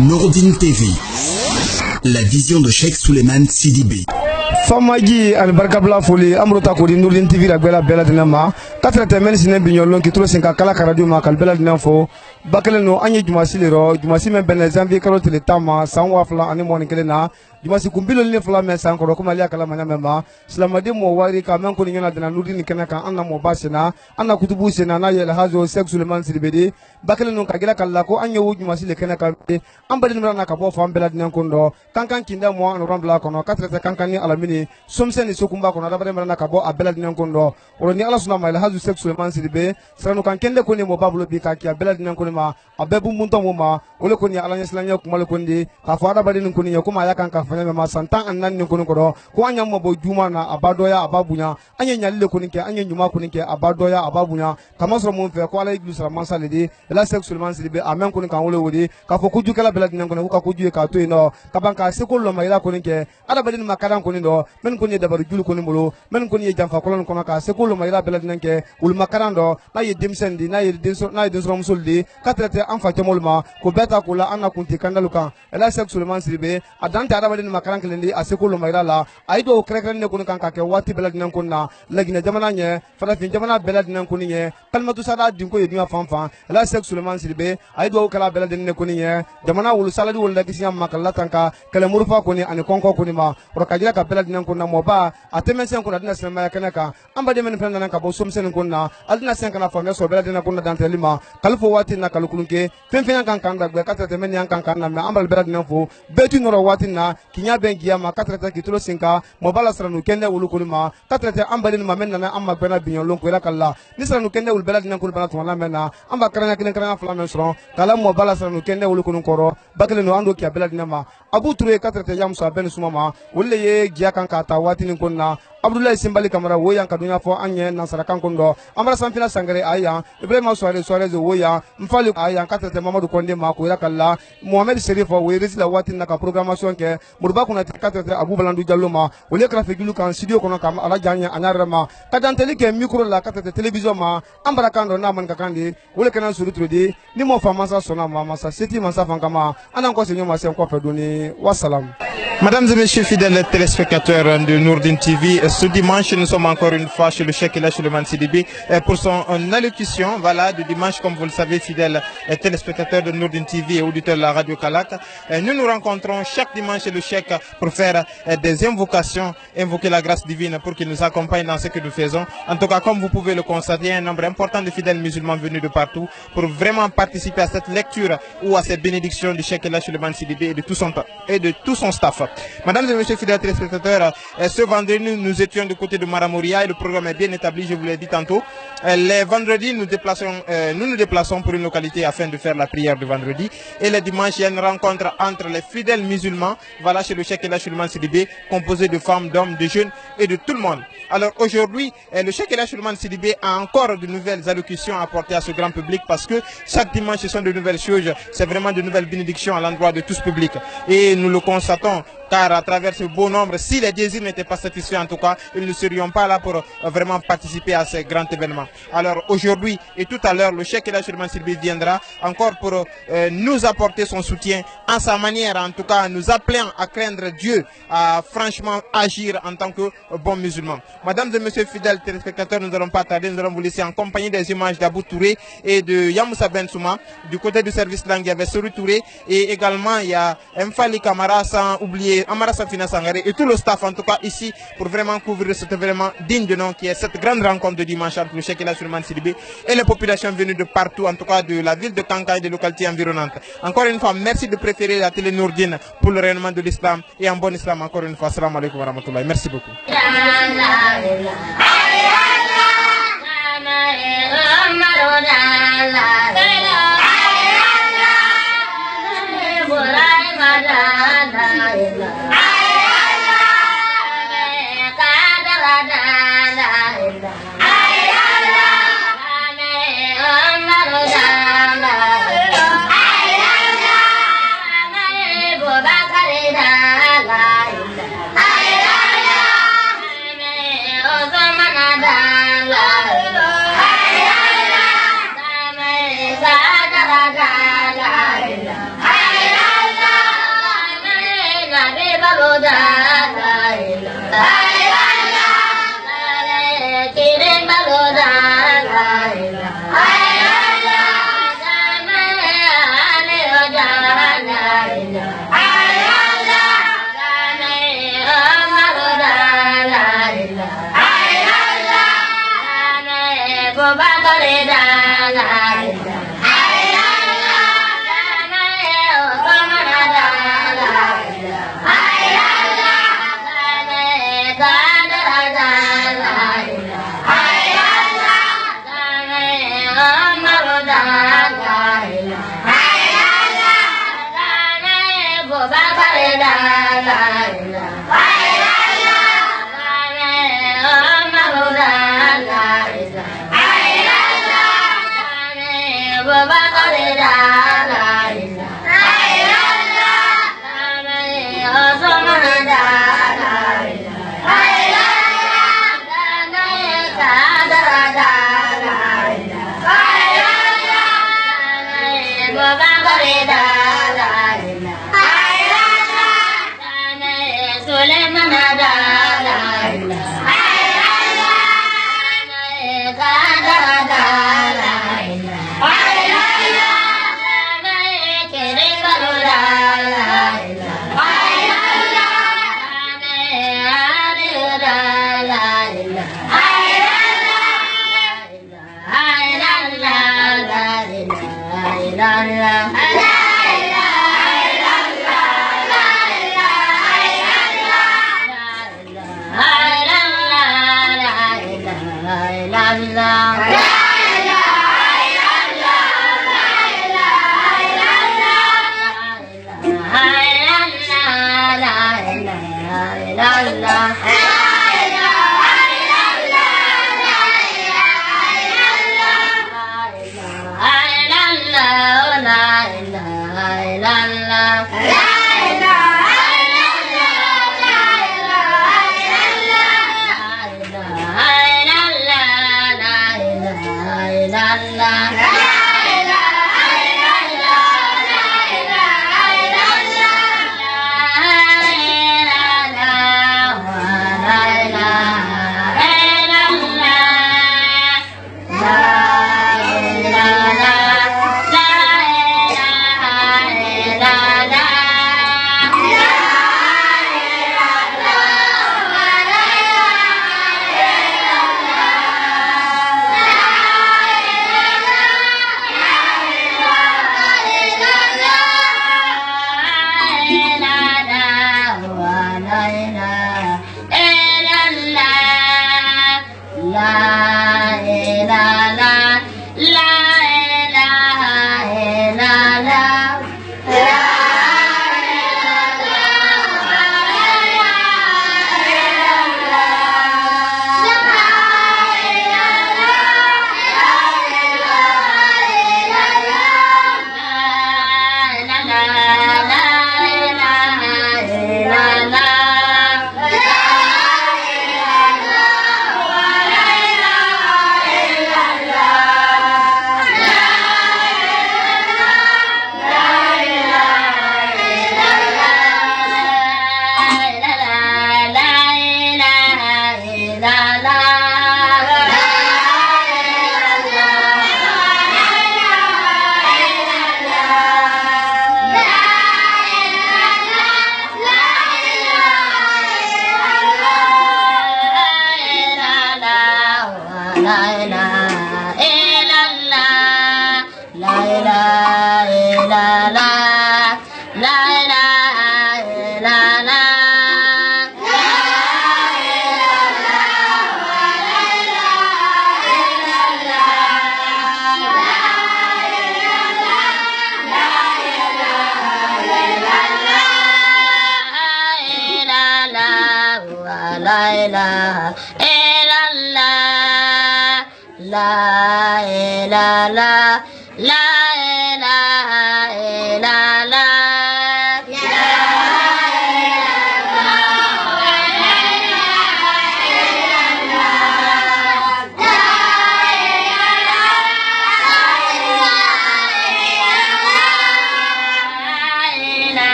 Nourdine TV, la vision de Cheikh Souleymane Sidibé. Famaji albarkabla foli amruta ko di Nourdine TV la bela dinama 4 men sine bignolon ki 3 kala radio ma kal bela dinafo bakale no anye jumasi lero jumasi men ben janvier kalo tele tama sanwa fla ani moni kelena jumasi kumbilo le fla men san ko kuma liya kala manya mema islamade mo wari ka men ko ni nyana dana Nourdine kena ka anna mo basina anna kutubu sena na yel hazo Cheikh Souleymane Sidibé bakale no kagila kala ko anye wu jumasi le kena ka ambadi na ka bo fam bela dinan kondo kankan kinda mo no rambla kono 4 kankan ni alamini somseni sokumba kono dabare marana ka bo abela dinan kondo oro ni ala suna ma hazo Cheikh Souleymane Sidibé sarano kan kende ko ni mo babulo bi ka ki abela dinan kono ma abebu munto mo ma ole ko ni ala nyaslanya kuma le kondi ka fada badin ko ni kuma ya kan ka fanya ma santan annan ni kono ko ko anya mo bo juma na abadoya ababunya anya nyalle ko ni ke anya nyuma ko ni ke abadoya ababunya kama so mo fe ko ala iglu salaman salidi la Cheikh Souleymane Sidibé amen ko ni kan wole wodi ka fo kuju kala bela dinan kono ka kuju ka to ino ka banka se ko lo ma ila ko ni ke ada badin makaran ko ni do men ko ni dabaru julu ko ni mulo men ko ni jamfa kolon kono ka se ko lo ma ila bela dinan ke ul makaran do na ye dimsendi na ye dinso musuldi katrete an fa temolma ko beta ko la anna kunti kandalukan ela Cheikh Souleymane Sidibé adante ada badin makaran kelendi aseko lo ma ila la aido krekren ne ko kan ka ke wati bela dinan ko na lagina jamana nye fara fin jamana bela dinan ko ni ye kalmatu sada din ko ye dinga fanfan ela Cheikh Souleymane Sidibé aido kala bela dinan ko ni ye jamana wul saladi wul lakisiya makalla tanka kala murfa ko ni ani konko ko ni ma ro kajira ka bela dinan ko na moba ateme sen ko na dina sinama ya kanaka ambade men fen nan ka bo somsen ko na adina sen kana famia so bela dinan ko na dante lima kalfo wati na kalukulunke fen kan kanda gbe katete men yan kan na me ambal bela dinan fo betu noro wati na kinya ben giya ma katete ki tulo sinka mobala sranu kende wulu ko ma katete ambale ma men na amma bena binyon lon ko ila kala ni sranu kende wul bela dinan ko bana to na men na amba karanya kilen fla men sron kala mobala sranu kende wulu ko koro bakele no ando ki bela dinan ma abu ture katete yam so ben suma ma wolle ye giya kan ka ta wati ni ko na Abdoulaye Simbali Kamara woyan kadunya fo anye nasara kan kondo amara sanfina sangare aya Ibrahima Soare woya mfali aya katete Mamadou Konde ma ko yakalla Mohamed Serif wo resila wati na ka programmation ke murba kuna katete Abou Balandou Diallo ma wole krafe gilu kan studio kono kam ala janya anyara ma kadanteli ke micro la katete television ma ambara kando na man kakandi wole kana surutrodi ni mo famasa sona ma masa seti masa fankama anan ko senyo ma sen ko fedoni wassalam. Mesdames et messieurs fidèles téléspectateurs de Nourdine TV, ce dimanche nous sommes encore une fois chez le Cheikh Souleymane Sidibé pour son allocution, voilà, de dimanche comme vous le savez fidèles téléspectateurs de Nourdine TV et auditeurs de la radio Kalak. Nous nous rencontrons chaque dimanche chez le Cheikh pour faire des invocations, invoquer la grâce divine pour qu'il nous accompagne dans ce que nous faisons. En tout cas, comme vous pouvez le constater, un nombre important de fidèles musulmans venus de partout pour vraiment participer à cette lecture ou à cette bénédiction du Cheikh Souleymane Sidibé et de tout son staff. Mesdames et messieurs fidèles téléspectateurs, ce vendredi nous étions du côté de Maramoria et le programme est bien établi, je vous l'ai dit tantôt. Les vendredis nous nous déplaçons pour une localité afin de faire la prière de vendredi. Et le dimanche, il y a une rencontre entre les fidèles musulmans, voilà, chez le Cheikh Souleymane Sidibé, composé de femmes, d'hommes, de jeunes et de tout le monde. Alors aujourd'hui, le Cheikh Souleymane Sidibé a encore de nouvelles allocutions à apporter à ce grand public parce que chaque dimanche ce sont de nouvelles choses, c'est vraiment de nouvelles bénédictions à l'endroit de tout ce public. Et nous le constatons car à travers ce beau nombre, si les désirs n'étaient pas satisfaits en tout cas, ils ne serions pas là pour vraiment participer à ces grands événements. Alors aujourd'hui et tout à l'heure, le Cheikh Souleymane Sidibé viendra encore pour nous apporter son soutien en sa manière, en tout cas nous appelant à craindre Dieu, à franchement agir en tant que bons musulmans. Mesdames et messieurs fidèles téléspectateurs, nous n'allons pas tarder, nous allons vous laisser en compagnie des images d'Abou Touré et de Yamoussa Bensouma. Du côté du service langue, il y avait Soru Touré et également il y a Mfali Kamara, sans oublier et Amara Safina Sangaré et tout le staff en tout cas ici pour vraiment couvrir cet événement digne de nom qui est cette grande rencontre de dimanche entre le Cheikh El Hadji Souleymane Sidibé et les populations venues de partout, en tout cas de la ville de Kanka et des localités environnantes. Encore une fois, merci de préférer la télé Nourdine pour le rayonnement de l'islam et en bon islam encore une fois. Salam alaikum wa rahmatullahi. Merci beaucoup. la la ilaha illallah, la ilaha illallah.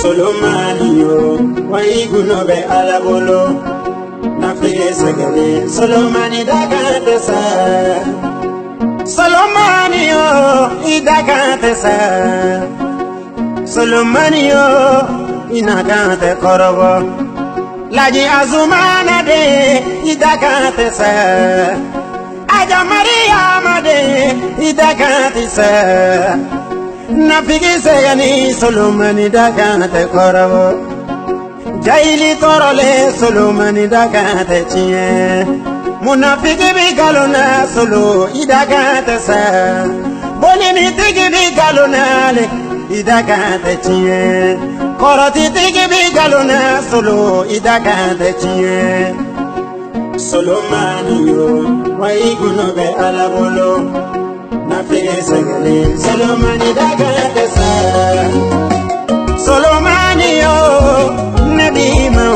Solomaniyo, waiguno be alabolo, nafige segele. Solomani dagante sa, Solomaniyo idagante sa, Solomaniyo inagante korobo. Laji azumana de idagante sa, Aja Mariama de idagante sa. Nafigi segani Solomani dagante korobo. Jaili torole Solomani dagante chiye. Munafigi bi galona solo idagante sa. Bolini tigi bi galona le idagante chiye. Koroti tigi bi galona solo idagante chiye. Solomani yo waiguno be alabolo. Nafige segele Solomani dagante sa. Solomani yo nebima o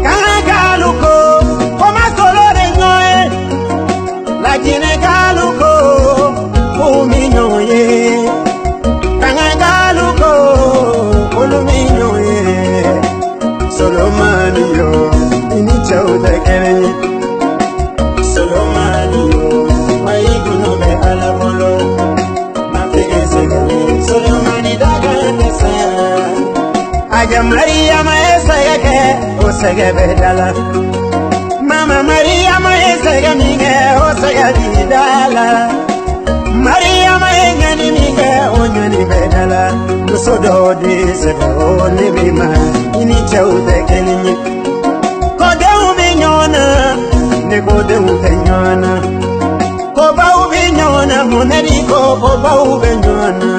Kanagaluko Koma solo de noe Lakine galuko Uminyoye Kanagaluko Uluminyoye Solomani yo Inicha udekere Solomani yo Waiguno be alabolo Nafige segele Solomani dagante sa. Aja Mariama esege osege bedala. Mama Mariama esege minge osege bidala. Mariama engani minge onyani bedala. Musodo di sebe oni bima ini chaude kelinyi. Kode ubinyona ne kode ubenyona. Koba ubinyona muneri koba ubenyona.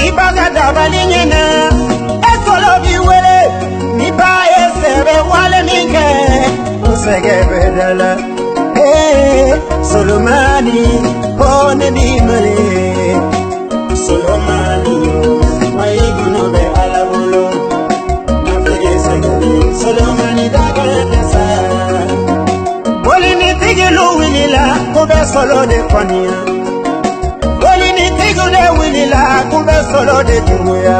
Ibaga dabalinyena. Sebe wale minge usege bedala. Solomani pone dimale. Solomani waiguno be alabolo. Nafige segele Solomani dagante sa. Bolini tigilu wilila kube solo de konia. Bolini tigule wilila kube solo de tinguya.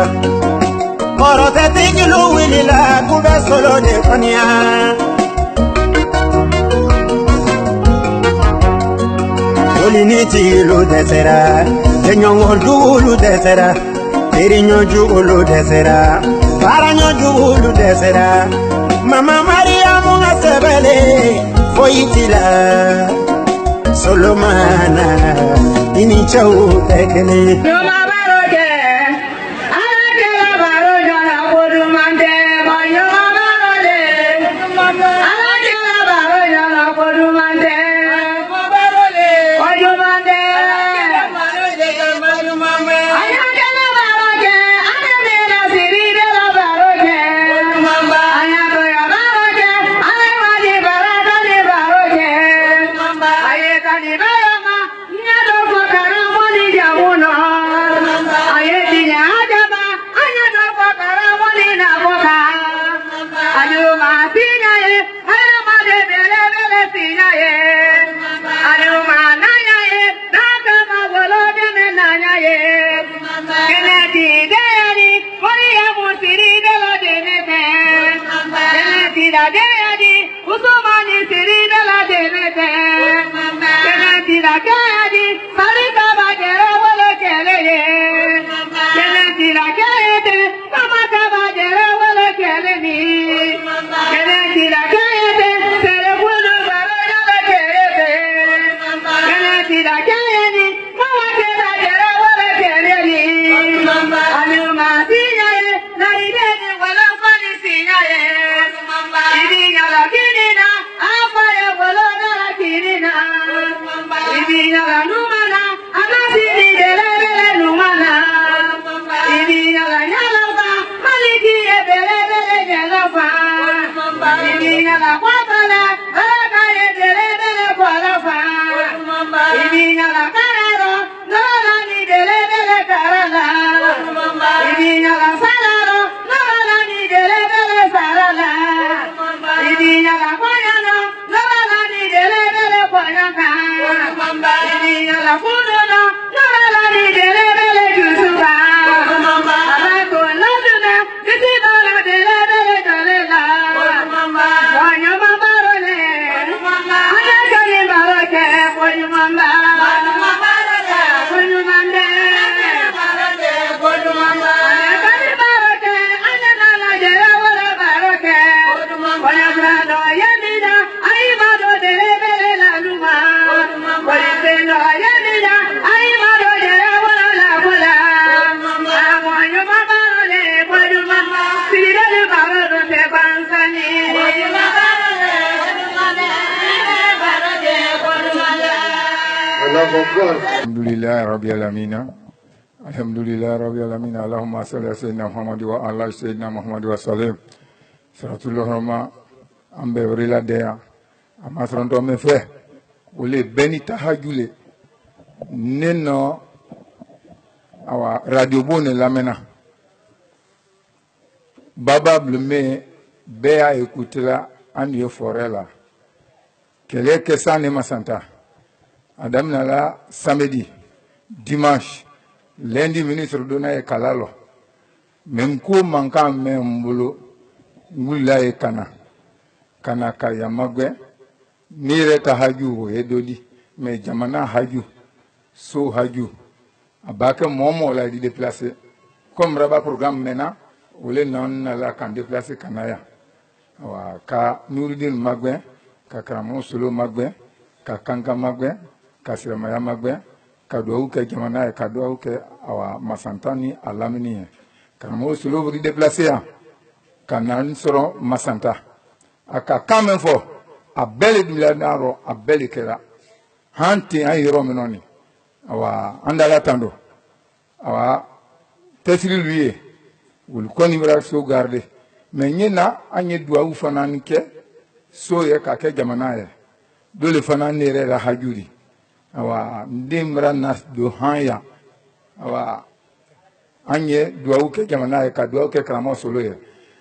Korote tigilu wilila kube solo de konia. Olini tigilu desera, tenyongol dulu desera, tirinyo julu desera, paranyo julu desera. Mama Maria munga sebele, foitila. Solomana, ini chau tekele. Ayo, Alhamdulillah Rabbil Alamin. Alhamdulillah Rabbil Alamin. Allahumma salli ala sayyidina Muhammad wa ala sayyidina Muhammad wa sallim. Salatullah Rama ambe vrila dea. Amasronto me fe. Ole beni tahajule. Neno awa radio bone lamena. Baba blume bea ekutela anye forela. Kele kesane masanta. Adam nala samedi, dimanche, lundi ministre donna e kalalo. Même ko manka membolo ngula e kana kaya magwe nire ta haju e dodi me jamana haju so haju abaka momo la di déplacer comme raba programme mena ole non la kan déplacer kanaya wa ka Nuruddin magwe ka Karamo Solo magwe ka Kanka magwe ka Siramaya magwe ka do ke jamana ka do ke awa masantani alamini Karamo Solo vous déplacer kanan soro masanta aka kamen fo a bele dulanaro a bele kera hanti ay romenoni awa andala tando awa tesri lui wul koni bra so garde mais nyina anye dua u fanani ke so ye ka ke jamana ye dole fanani re la hajuri awa ndimra nas do hanya awa anye dua u ke jamana ye ka dua u ke Karamo Solo ye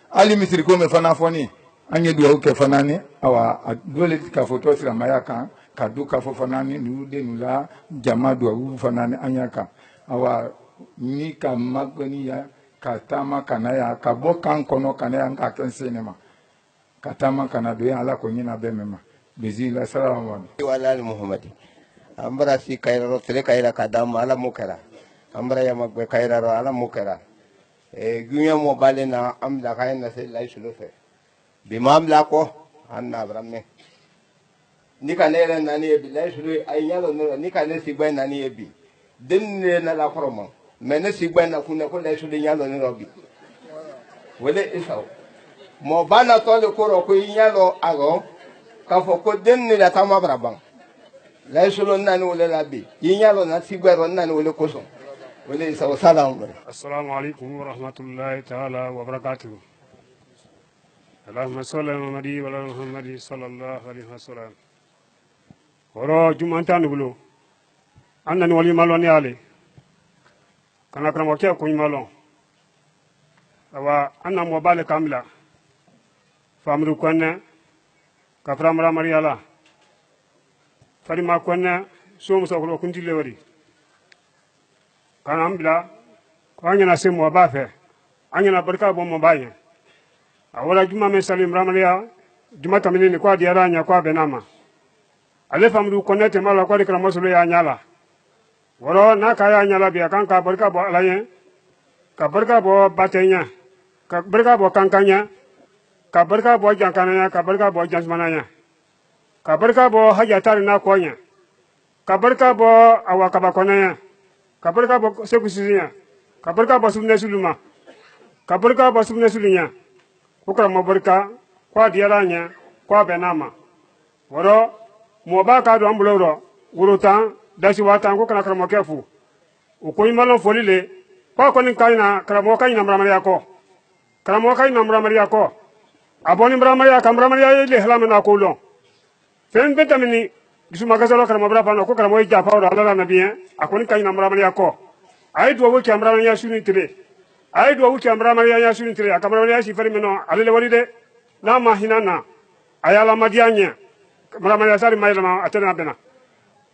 ali misiri ko me fana foni anye duwa ke fanani awa dole ka foto Siramaya kan ka du ka fo fanani nu de nula jama duwa fanani anyaka awa ni ka magoni ya ka tama kana ya ka bo kan kono kana ya ka ken sinema ka tama kana do ya ala ko nyina be mema bizila salamu alaykum wa ala muhammadi ambara si kayra ro tele kayra kadam ala mukara ambara ya magbe kayra ro ala mukara gunya mo balena am la kayna se lay sulu fe bimam la ko anna bramme ni kanere nani e lay sulu ay nyalo ni kanere sigbe nani e bi dinne na la kromo mene sigbe na kunne ko lay sulu nyalo ni robi wele isaw mo bana to le ko ro ko nyalo ago ka fo ko dinne la tama braban lay sulu nani wele la bi nyalo na sigbe ro nani wele ko so wele isaw salam assalamu alaikum wa rahmatullahi ta'ala wa barakatuh. Allahumma salli ala Muhammadi wa ala Muhammadi sallallahu alaihi wasallam. Oro jumantan bulo annani wali maloni ale kana Karamo ke ko malon awa anna mo bale kamla famru konne ka framra mariala farima konna so muso ko kunti lewri kanam bila ko anyana semo ba fe anyana barka bo mo baye awala juma men salim ramaliya juma tamini ko diaranya ko benama ale famdu konete mala ko dikra mosulu ya nyala woro na kaya nyala biya kan ka barka bo alaye ka barka bo batenya ka barka bo kankanya ka barka bo jankananya ka barka bo jansmananya ka barka bo hajatar na konya ka barka bo awaka bakonanya ka barka bo sekusinya ka barka bo subne suluma ka barka bo subne sulinya ukra mo barka kwa diaranya kwa benama woro mo ba ka do ambuloro wurutan dasi watan ko kana kramo kefu o ko imalon folile ko ko nin kayna kramo kayna mramariya ko kramo kayna mramariya ko aboni mramariya kamramariya ile hlamana ko lo fen betamini gisuma gasalo kramo bra pano ko kramo ja pawra ala nabiya akoni kayna mramariya ko ay do wo kamramariya suni tire ay do wo kamramariya suni tire akamramariya si ferimeno alele walide na mahinana ayala madianya mramariya sari maylama atena bena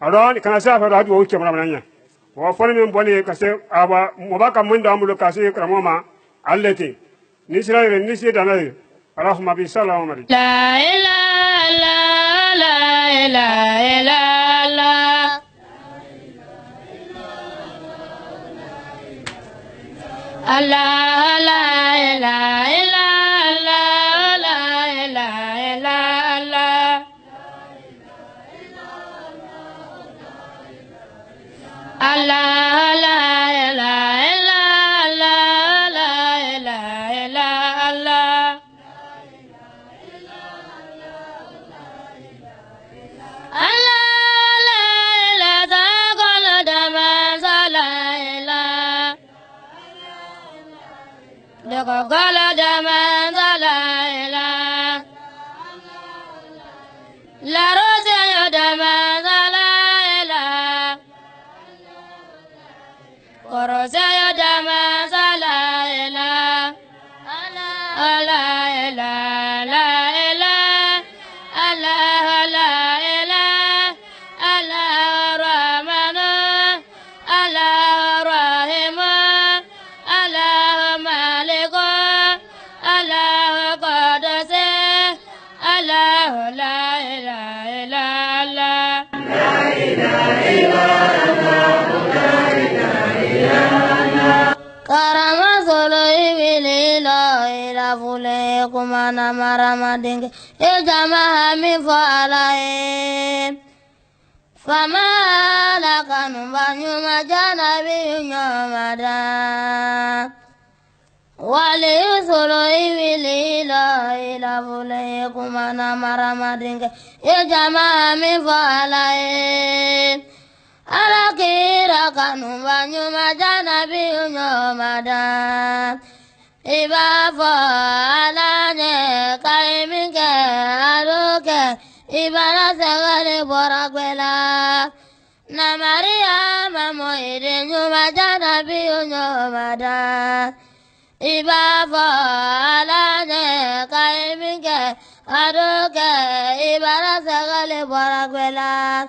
alors kana sa fa radu o kemra mananya wa fone men boni kase aba mobaka mundo amulo kase kramoma alleti nisra ni si danay rahma bi salamu alayhi la ilaha la ilaha illa allah allah la ilaha illa allah la ilaha illa allah Allah la ilaha illa Allah la ilaha illa Allah Allah la ilaha qala dama la ilaha daga qala dama la ilaha la rosa dama la ilaha Korosaya dama la ilaha la ilaha la ilaha Allah la ilaha Allah rahmana Allah rahima Allah malika Allah qadasa Allah la ilaha illa Allah la ilaha illa Karama solo ibili lo ila fule kumana marama dinge ejama mi fala fama la kanu banyu majana bi nyamada wale solo ibili lo ila fule kumana marama dinge ejama mi fala Alakira kanu banyu majana biyu nyomada Iba fo alane kaiminke aluke Iba na segale borakwela Na Maria mamo ide nyumajana biyu nyomada Iba fo alane kaiminke aluke Iba na segale borakwela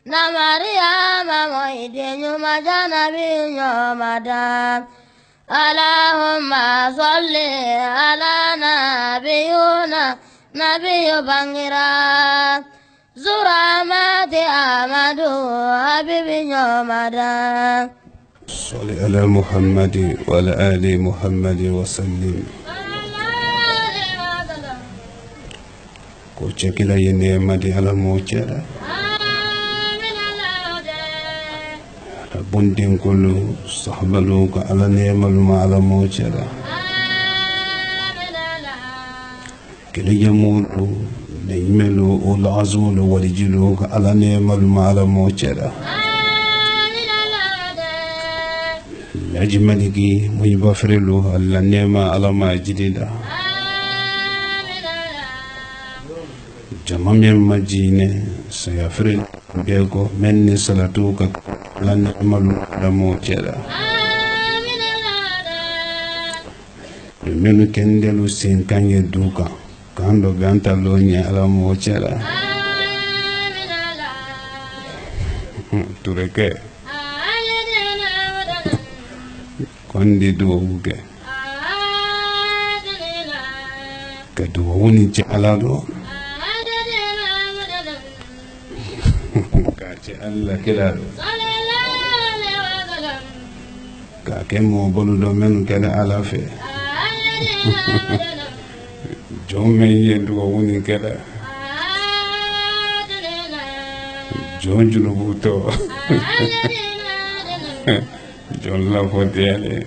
Na Maria mamo idenyu majana binyo madam Allahumma salli ala nabiyuna nabiyu bangira Zuramati amadu habibinyo madam صل على محمد وعلى آل محمد وسلم كوچكلا ينيمدي على موجرة bundin kulu sahbalu ka ala nemalu ma ala mochara kele jamulu neymelu ul azulu walijilu ka ala nemalu ma ala mochara lajmaligi mujbafrilu ala nema ala ma jidida jamam majine sayafril bego menni salatu ka lan malu la mo cera menu kendelu sin kanye duka kando ganta lo nya ala mo cera tureke kondi duwawu kɛ ka duwawu ni ci ala do ka ci alla kila do ka kɛ mɔgɔ bolo dɔ minnu kɛra ala fɛ jɔn min ye duwawu ni kɛra jɔn junubutɔ jɔn lafɔtiyale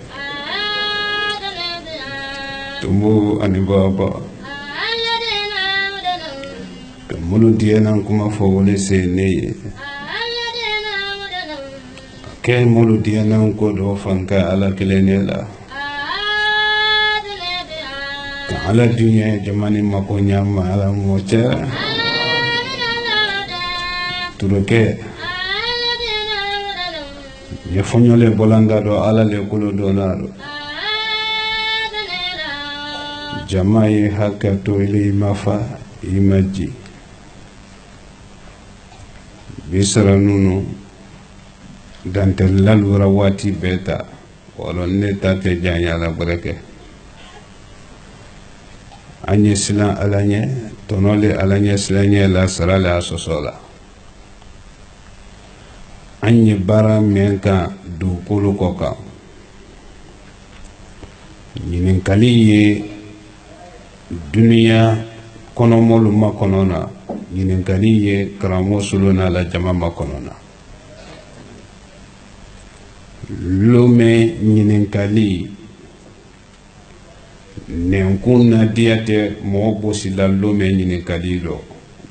tumbu ani baba ka minnu diɲɛna kuma fɔ wale se ne ye kɛ minnu diɲɛna ko dɔ fanka ala kelen ne la ka ala dunya jamani mako ɲama ala mɔ cɛ turukɛ ye fɔɲɔle bɔlanda dɔ ala le kolo dɔna dɔ jama ye hakɛ to ile ma fa i ma ji bisara nunu dante lalura waati bɛɛ ta wala ne ta tɛ janya la bɛrɛkɛ an ye silan ala ɲɛ tɔnɔle ala ɲɛ silan ɲɛ la sara le a sɔsɔ la an ye baara min kan dugukolo kɔ kan ɲininkali ye duniya kɔnɔmɔlu ma kɔnɔ na ɲininkali ye karamɔgɔ solo n'a la jama ma kɔnɔ na lomɛ ɲininkali nɛnkun na diya tɛ mɔgɔ bosila lomɛ ɲininkali lɔ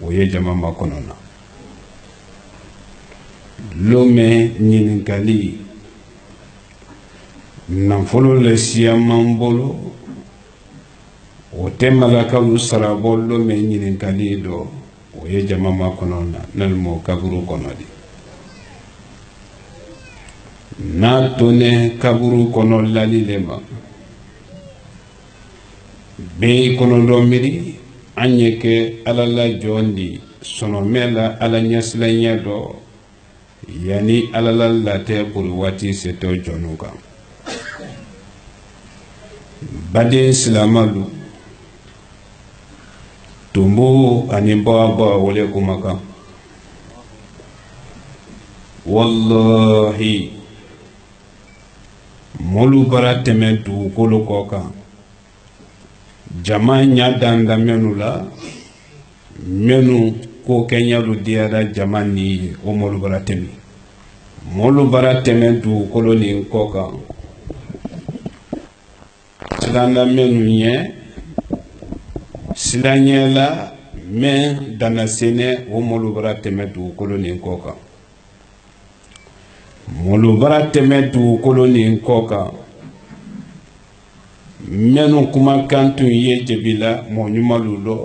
o ye jama ma kɔnɔ na lomɛ ɲininkali nafolo le siyaman bolo o tɛ malakalu sarabɔ lomɛ ɲininkali lɔ o ye jama ma kɔnɔ na nalimo kaburu kɔnɔ di n'a tonne kaburu kɔnɔ lali le ma bɛɛ kɔnɔ dɔ miiri an ye kɛ ala la jɔn di sɔnɔmɛ la ala ɲɛsilaɲɛ dɔ yani ala la latɛ boli waati setɔ jɔnnu kan baden silamalu tumbu ani baba wale kumakan wallahi molu bara tɛmɛ dugukolo kɔ kan jama ɲa danda mɛnu la mɛnu ko kɛɲalu diyara jama ni ye o molu bara tɛmɛ molu bara tɛmɛ dugukolo nin kɔ kan silanda mɛnu ɲɛ silaɲɛ la mɛ dana sɛnɛ o molu bara tɛmɛ dugukolo nin kɔ kan molu bara tɛmɛ dugukolo nin kɔ kan mɛnu kumakan tun ye jebila mɔgɔ ɲumanlu lɔ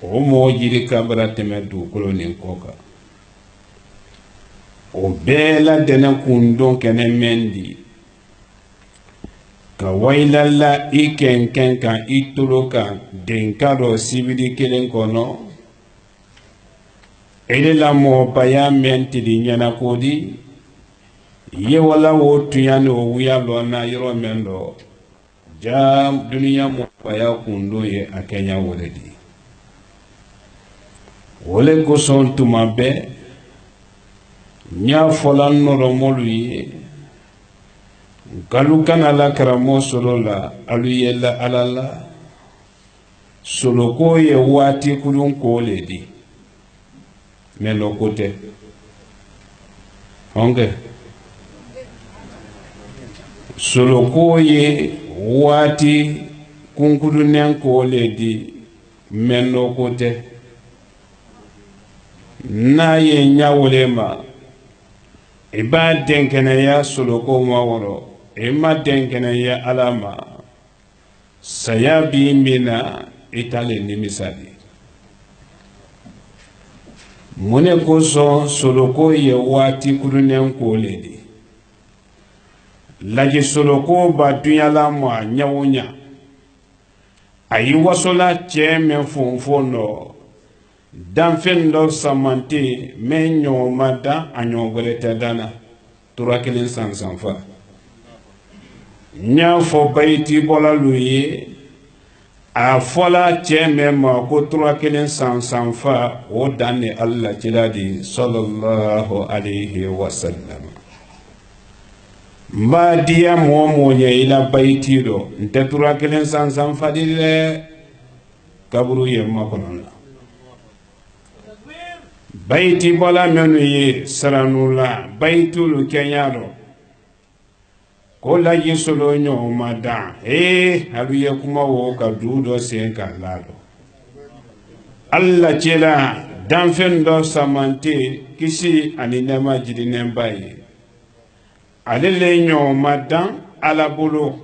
o mɔgɔ jiri ka bara tɛmɛ dugukolo nin kɔ kan o bɛɛ la dɛnɛ kun don kɛnɛ mɛn di ka wayilala i kɛnkɛn kan i tolo kan denka dɔ sibiri kelen kɔnɔ ele la mɔgɔbaya mɛn tili ɲɛnako di ye wala wo tunya ni o wuya lɔ na yɔrɔ mɛn dɔ ja duniya mɔgɔbaya kun don ye a kɛɲa wale di wale kosɔn tuma bɛɛ n y'a fɔla nɔrɔmɔlu ye galu kana la karamɔgɔ solo la alu ye la ala la soloko ye waati kulun ko le di mɛ lɔ ko tɛ hɔnkɛ soloko ye waati kunkurunen ko le di mɛ lɔ ko tɛ n'a ye ɲawole ma i b'a denkɛnɛya soloko ma wɔrɔ i ma denkɛnɛya ala ma saya b'i min na i t'ale nimisa di mun ne kosɔn soloko ye waati kurunnen ko le di lajɛ soloko ba dunyala ma ɲɛ o ɲɛ a yi wasola cɛ min fonfon nɔ danfen dɔ samante mɛ ɲɔgɔnma da a ɲɔgɔn wɛrɛ tɛ danna tura kelen sansan fa n y'a fɔ bayiti bɔla lu ye a fɔla cɛ mɛ ma ko tura kelen sansan fa o dan ni Allah cila di sallallahu alayhi wa sallam n b'a diya mɔgɔ mɔgɔ ɲɛ i la bayiti dɔ n tɛ tura kelen sansan fa di dɛ kaburu ye makɔnɔ la bayiti bɔla minnu ye saranu la bayitulu kɛɲa dɔ ko laji solo ɲɔgɔn ma dan alu ye kuma wo ka du dɔ sen ka la dɔ Allah cɛla danfɛn dɔ samante kisi ani nɛma jirinɛnba ye ale le ɲɔgɔn ma dan Ala bolo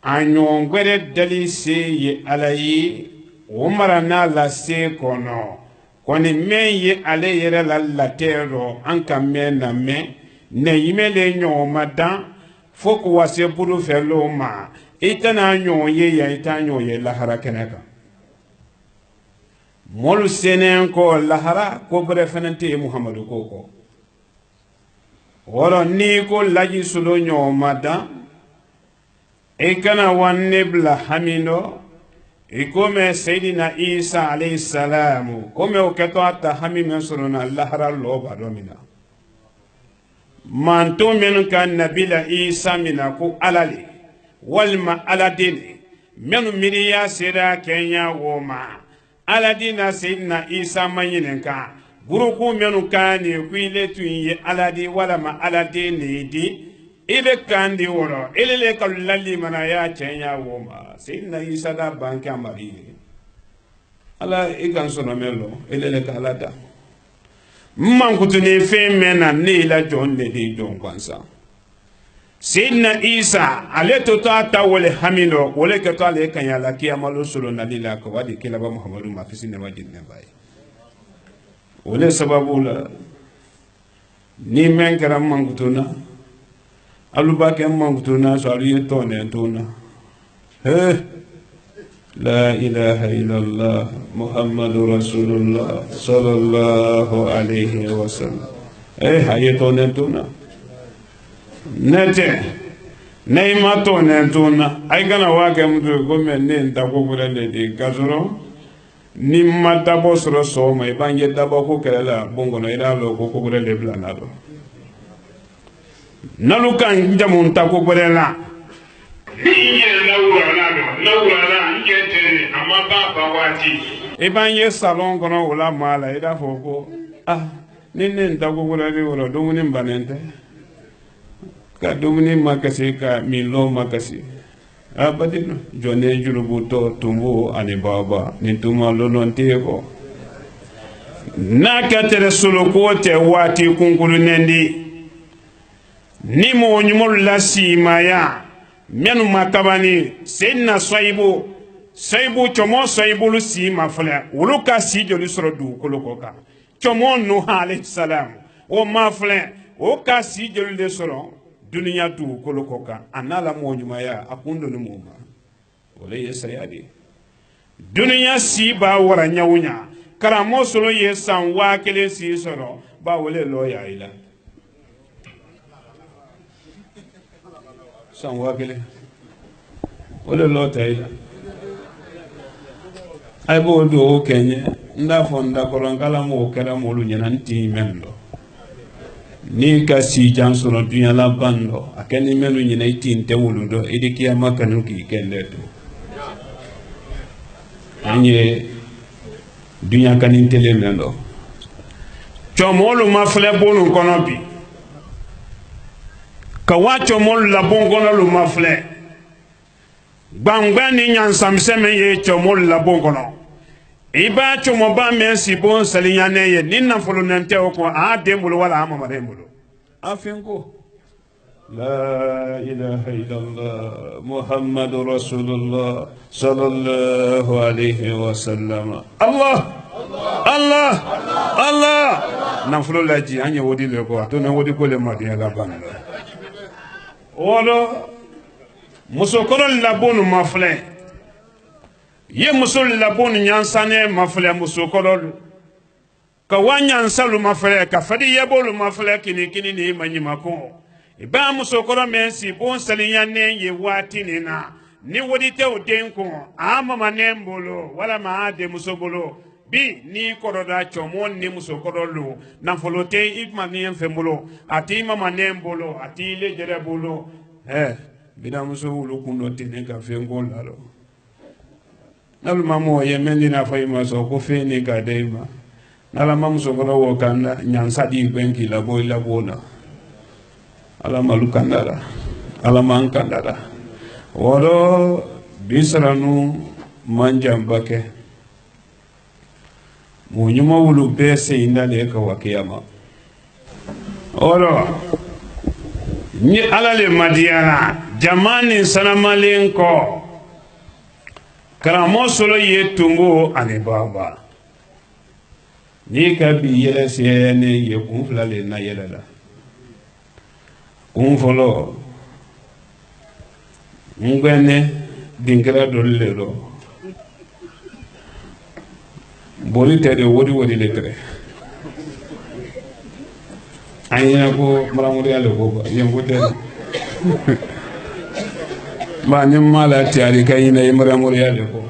a ɲɔgɔn wɛrɛ dali se ye Ala ye o mara n'a lase kɔnɔ kɔni mɛn ye ale yɛrɛ la latɛ rɔ an ka mɛn na mɛn nɛyimɛ le ɲɔgɔn ma dan fo ko wase buru fɛ lo ma i tɛna ɲɔgɔn ye yan i t'a ɲɔgɔn ye lahara kɛnɛ kan mɔlu senen kɔ lahara ko bɛrɛ fɛnɛ tɛ yen Muhamadu ko kɔ wɔrɔ ni ko laji solo ɲɔgɔn ma dan i kana wa ne bila hami dɔ i kome Seydina Isa alayhi salamu kome o kɛtɔ a ta hami min sɔrɔ na lahara lɔba dɔ min na manto minnu ka nabila Isa mina ko Ala le walima Ala den le minnu miiriya sera kɛɲa o ma Ala den na Seydina Isa ma ɲininka buruku minnu kan ni ko ile tun ye Ala di walima Ala den ne di i bɛ kan di wɔrɔ ele le ka lali mana ya cɛɲa o ma Seydina Isa da ban kɛ amari ye Ala i kan sɔnna mɛ lɔ ele le ka Ala da mankutuni fɛn mɛn na ne la jɔn de di jɔn kwansa Seydina Isa ale to ta wale hamido wale ke to ale kan ya la kiyamalo solo na lila ko wadi kilaba Muhammadu ma fisi ne wadi ne bai wale sababu la ni men kara mankutuna aluba ke mankutuna so ali to ne tuna La ilaha illallah Muhammadur Rasulullah sallallahu alayhi wa sallam. Hayeto nentuna. Nete. Neymato nentuna. Ay gana wake mtu gome nenta kukurele di gazuro. Ni matabo soro soma. Ibanje dabo kukurela bongo na iralo kukurele blanado. Naluka njamunta kukurela. Niye nawurana nkete amaba bawati ibanye salon kono wala mala ida foko nene ndagogora de wala domuni mbanente ka domuni makasi ka milo makasi abadino jone jurubuto tumbo ani baba ni tuma lolonte ko na katere solo ko te wati kunkulu nendi ni mo nyumol la simaya menu makabani Seydina Soyibu chomo Soyibu lu si mafle wulu ka si joli soro du koloko ka chomo Nuh alayhi salam o mafle o ka si joli de soro duniya du koloko ka anala mo nyuma ya akundo ni muma wala yesayadi duniya si ba wara nyawunya karamo soro yesan wa kele si soro ba wala lo ya ila san wakile wala lota ila ay bo do kenye nda fonda kolonkala mo kera mo lu nyana nti mendo ni ka si jansoro dunya la bando akeni menu nyina itinte wuludo ediki amakanu ki kendeto anye dunya kanintele mendo chomolu mafle bonu konobi ka wacho mol la bongono lu mafle gbangba ni nyansamseme ye chomol la bongono iba chomo ba merci bon salinyane ye ninna fulu nante ko a dembulu wala ama dembulu afinko la ilaha illallah muhammadur rasulullah sallallahu alayhi wa sallam Allah nan fulu laji anye wodi le ko to na wodi ko le madiya la banda Olo musokoron labonu mafle ye musul la bon nyansane mafle musukolol ka wanyansalu mafle ka fadi yebolu mafle kini ni manyimako iba musokoro mensi bon saliyanne ye wati nina ni wodite odenko ama manembolo wala maade musobolo bi ni koroda chomon ni musokorolo na folote ikmani enfembolo ati mama nembolo ati lejere bolo bina musowulu kuno tene ka fengol lalo nalu mamo ye mendina fayima so ko feni ka deima nala mamusokoro wo kanda nyansadi benki la boy la bona ala malukandara ala mankandara woro bisranu manjambake munyuma wulu bese indale ka wakiyama oro ni ala le madiana jamani sanamalen ko karamo solo yetumbo ane baba ni ka bi yele sene ye kunfla le na yele la kunfolo ngwene dinkira dollero boli tede wodi letre ayina ko maramuri ale ko yengo tede ba ni mala tiari kayina maramuri ale ko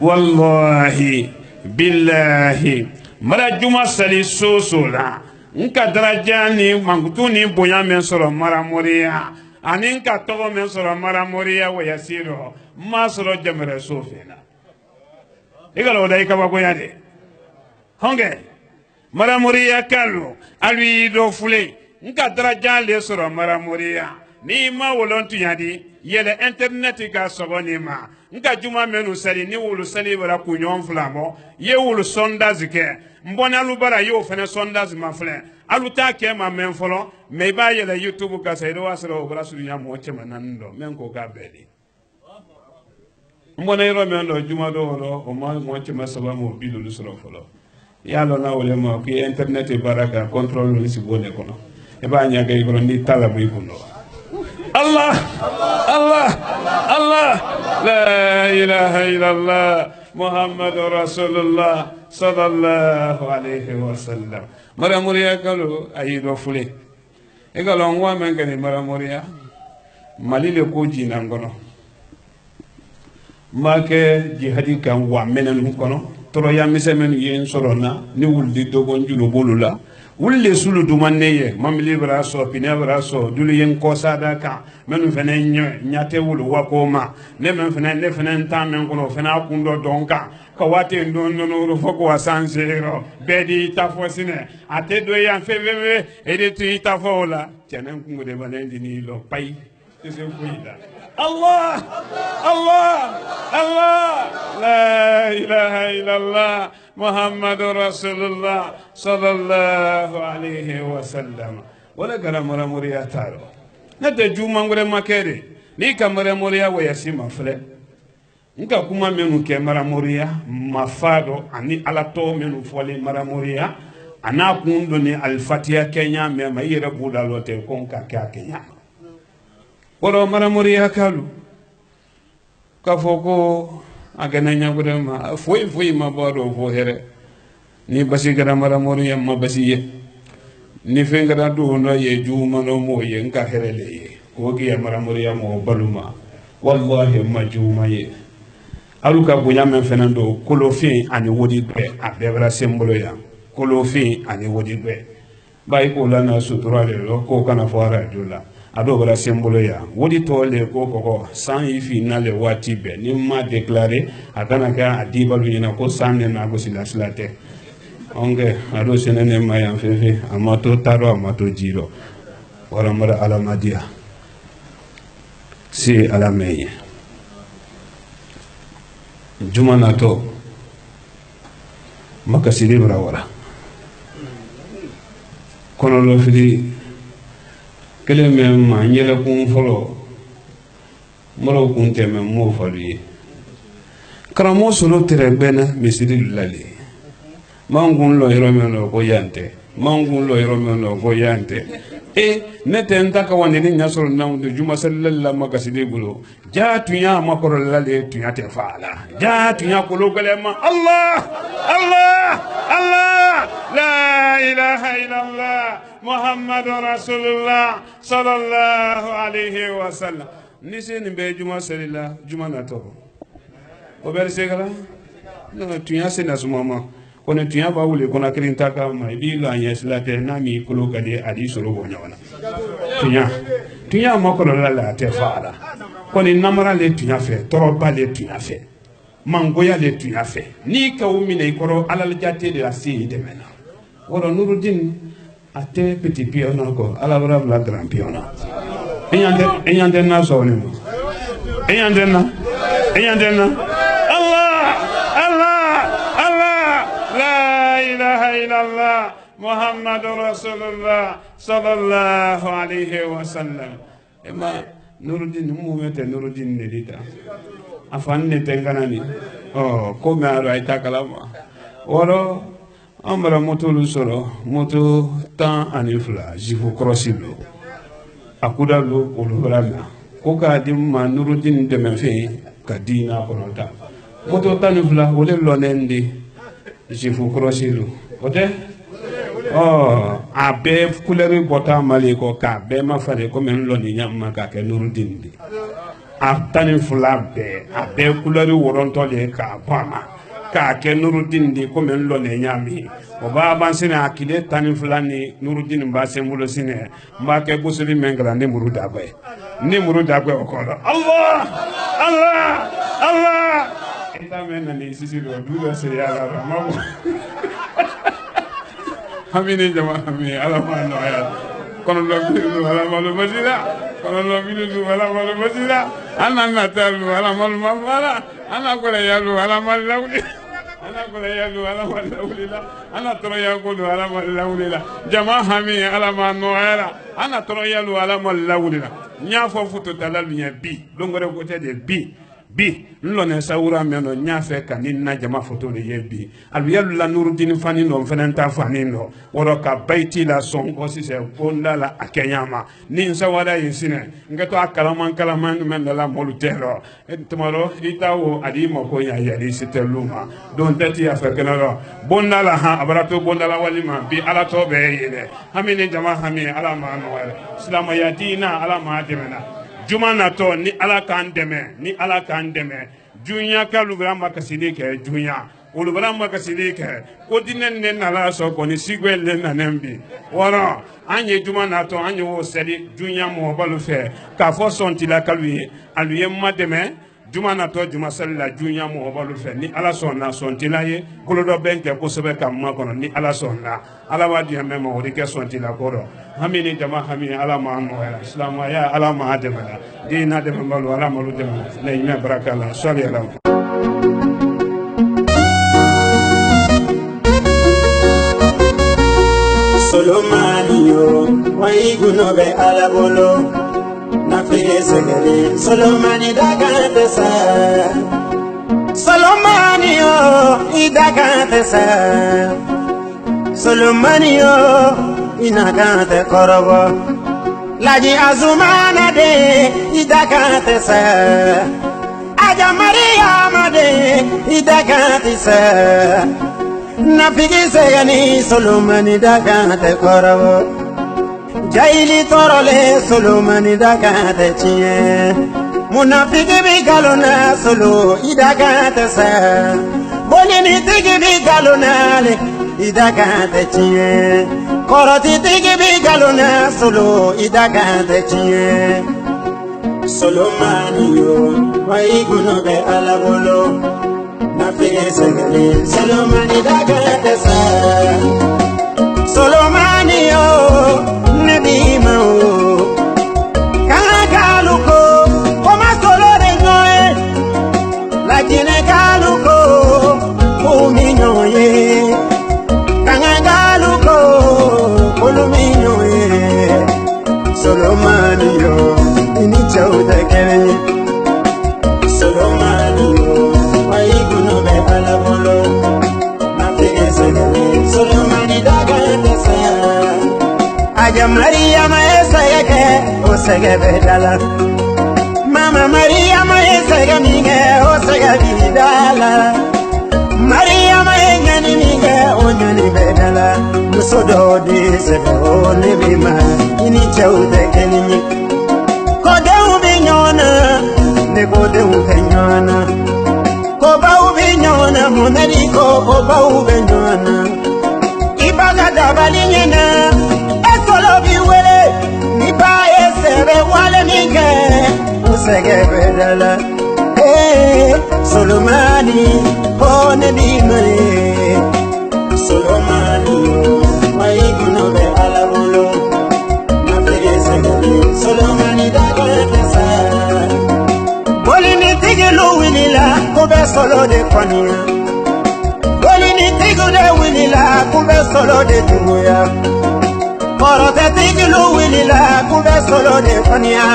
wallahi billahi mara juma sali sosola nka darajani mangutuni bonya men soro maramuriya anin ka togo men soro maramuriya wayasiro masoro jamre sofena igalo dai ka bagoya de honge maramuriya kalu alwi do fule nka daraja le soro maramuriya ni ma wolontu yadi yele internet ka soboni ma nka juma menu sali ni wulu sali bara kunyon flamo ye wulu sondage ke mbona lubara yo fene sondage ma fle aluta ke ma men folo me ba yele youtube ka saydo wasro bara su nya mo chema nando men ko ka beli mbona yero men do juma do ro o ma mo chema saba mo bilu lu soro folo yalo na wole mo ki internet baraka control ni si bone kono e ba nya kay ko ni talabu ibuno Allah Allah Allah la ilaha illallah Muhammad Rasulullah sallallahu alayhi wa sallam maramuriya kalo ayido fule e galo ngwa men kani maramuriya malile ko jina ngono make jihadi kan wa menen kono toro ya misemen yen sorona ni wuldi dogon julo bolula wulle sulu dumaneye mamli braso pinebraso dulu yen ko sadaka menu fene nyate wulu wakoma ne men fene ne fene tamen kono fene kundo donka ka wate ndonno foko wasansero bedi tafosine ate do yan feveve ede tu tafola tienen kungude balendi ni lo pay tese fuida Allah Allah Allah la ilaha illallah Muhammad Rasulullah sallallahu alayhi wa sallam wala gara maramuriya taro nata juma ngure makere ni kamara muriya wayasima fle nka kuma menu ke maramuriya mafado ani alato menu fole maramuriya ana kundo ni al-fatiha kenya me mayira budalote konka kenya wala maramuriya kalu kafoko agana nyagure ma foi ma baro fo here ni basi gara maramuriya ma basiye ni fengara do no ye juma no mo ye nka herele ye ko gi maramuriya mo baluma wallahi majuma ye aluka bunya men fenando kolofin ani wodi be abebra sembolo ya kolofin ani wodi be bay ko lana suturale lo ko kana fara dula ado bara sembolo ya wodi tole ko san ifi na le wati be ni ma déclarer akana ka adibalu ina ko sanne na go silaslate onge ado senene ma ya fefe amato taro amato jiro wala mara alamadia si alameye juma nato makasiri brawara kono lo fidi kele me ma nyela kun folo molo kun teme mo fali karamo solo tere bena misiri lali mangun lo hero me lo ko yante mangun lo yoro no go yante e neten taka wande ni nyasol nawde juma sallallahu makasidi bulo ja tunya makoro lale tunya te faala ja tunya ko logalema Allah Allah Allah la ilaha illallah muhammadur rasulullah sallallahu alaihi wasallam nise ni be juma sallallahu juma nato o ber segala no tunya se nasumama kono tunya ba wule kono kirin taka ma bi la nyesla te nami ko logale adi solo bo nyawana tunya makoro lale te faala kono namara le tunya fe toroba le tunya fe mangoya le tunya fe ni ka umina ikoro alal jate de la si de mena woro Nuruddin ate petit pion ko ala bra grand pion enyande na so ni enyande na Allah Allah Allah la ilaha illallah muhammadur rasulullah sallallahu alaihi wasallam ema Nuruddin mu mete Nuruddin ne dita afanne tenganani ko ngaro ay takalama woro amara moto lu soro moto tan anifla jifu crossilo akuda lu olubrana ko ka dimma Nuruddin de menfe ka dina konota moto tan anifla wole lonendi jifu crossilo ote abe couleur bota mali ko ka be ma fare ko men loni nyamma ka ke Nuruddin di atani fulabe abe couleur woronto le ka bama ka ke Nuruddin di ko men loni nyami o ba ban sine akile tani fulani Nuruddin ba sembulo sine ma ke gusuli mengala ne muru dagwe o ko Allah Allah Allah ita men ni sisi do duda se ya la mamu Hamine jama hami ala ma no ya kono lo bidu ala malu masira kono lo bidu ala malu masira anna talu ala malu mafala ana ko la yalu ala malu lawli ana ko la yalu ala malu lawli ana toro yakulu ala malu lawli jama hami ala ma no ya ana toro yalu ala malu lawli nya fo futo dalalu nya bi longore ko te de bi nlone sawura meno nyafe kanina jama foto le yebi albiyalu la Nuruddin fani no fenenta fani no woro ka baiti la songo si se ponda la akenyama ni sawara yinsine ngato akalaman men la molutero tomoro itawo adi moko ya yali siteluma don tati afekenaro bonda la ha abarato bonda la walima bi ala to be yele hamine jama hami ala ma no islam ya dina ala ma demena juma nato ni ala kan deme junya ka lubra makasidi ke junya ulubra makasidi ke odinen ne nala so ko ni sigwele na nembi woro anye juma nato anye wo sedi junya mo balu fe ka fo sonti la kalwi aluye mademe juma nato juma salla junya mo balu fe ni ala sonna sonti la ye kolodo benke ko sebe kam ma kono ni ala sonna ala wadi memo o ke sonti la koro hamini jama hami ala ma no wala islam ya ala ma adema dina de malu ala malu de la ina barakalla salli ala Solomaniyo wai gunobe ala bolo na fige segere Solomani dagante sa Solomaniyo idagante sa Solomaniyo inagante korobo laji azumana de idagante sa aja Mariama de idagante sa na figi segani Solomani dagante korobo jaili torole Solomani dagante chiye munafiki bi galona solo idagante sa bolini tigi bi galona le idagante chiye koroti tigi bi galona solo idagante chiye Solomaniyo wai gunobe ala bolo na fige segale Solomani dagante sa Solomaniyo nebima o kagaluko koma solo de noe lakini galuko uminyoye kagaluko uluminyoye Solomaniyo inichauta kenye Solomaniyo wai gunobe ala bolo na fige segale sege bedala Mama Maria mae sege minge o sege bidala Maria mae nyani minge o nyani bedala Musodo di sege o nebima ini chaude kenini Kode ubinyona ne kode ubenyona Koba ubinyona muneri koba ubenyona Ibaga dabali nyena Esolo biwele Niba esere wale minge Usege bedala Solomani Pone bimane Solomani Maiguno be alabulo Nafege segale Solomani dage kesa Bolini tigelu winila Kube solo de kwaniya Bolini tigelu winila Kube solo de tunguya Korote tigelu winila Kube solo de kwaniya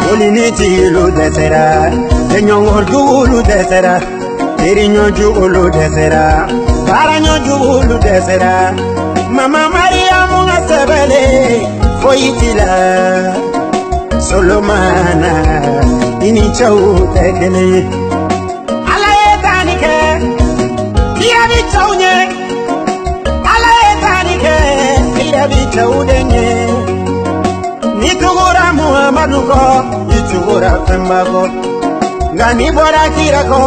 Bolini tigelu desera Tenyongol juulu desera Tiriño juulu desera Baraño juulu desera Mama Maria munga sebele Foyitila Solomana Ini chau tekele Ala etanike Kia bi chau nye Ala etanike Kia bi chau denye Nitugura Muhammadu ko Nitugura Femba ko Ngani bora kira ko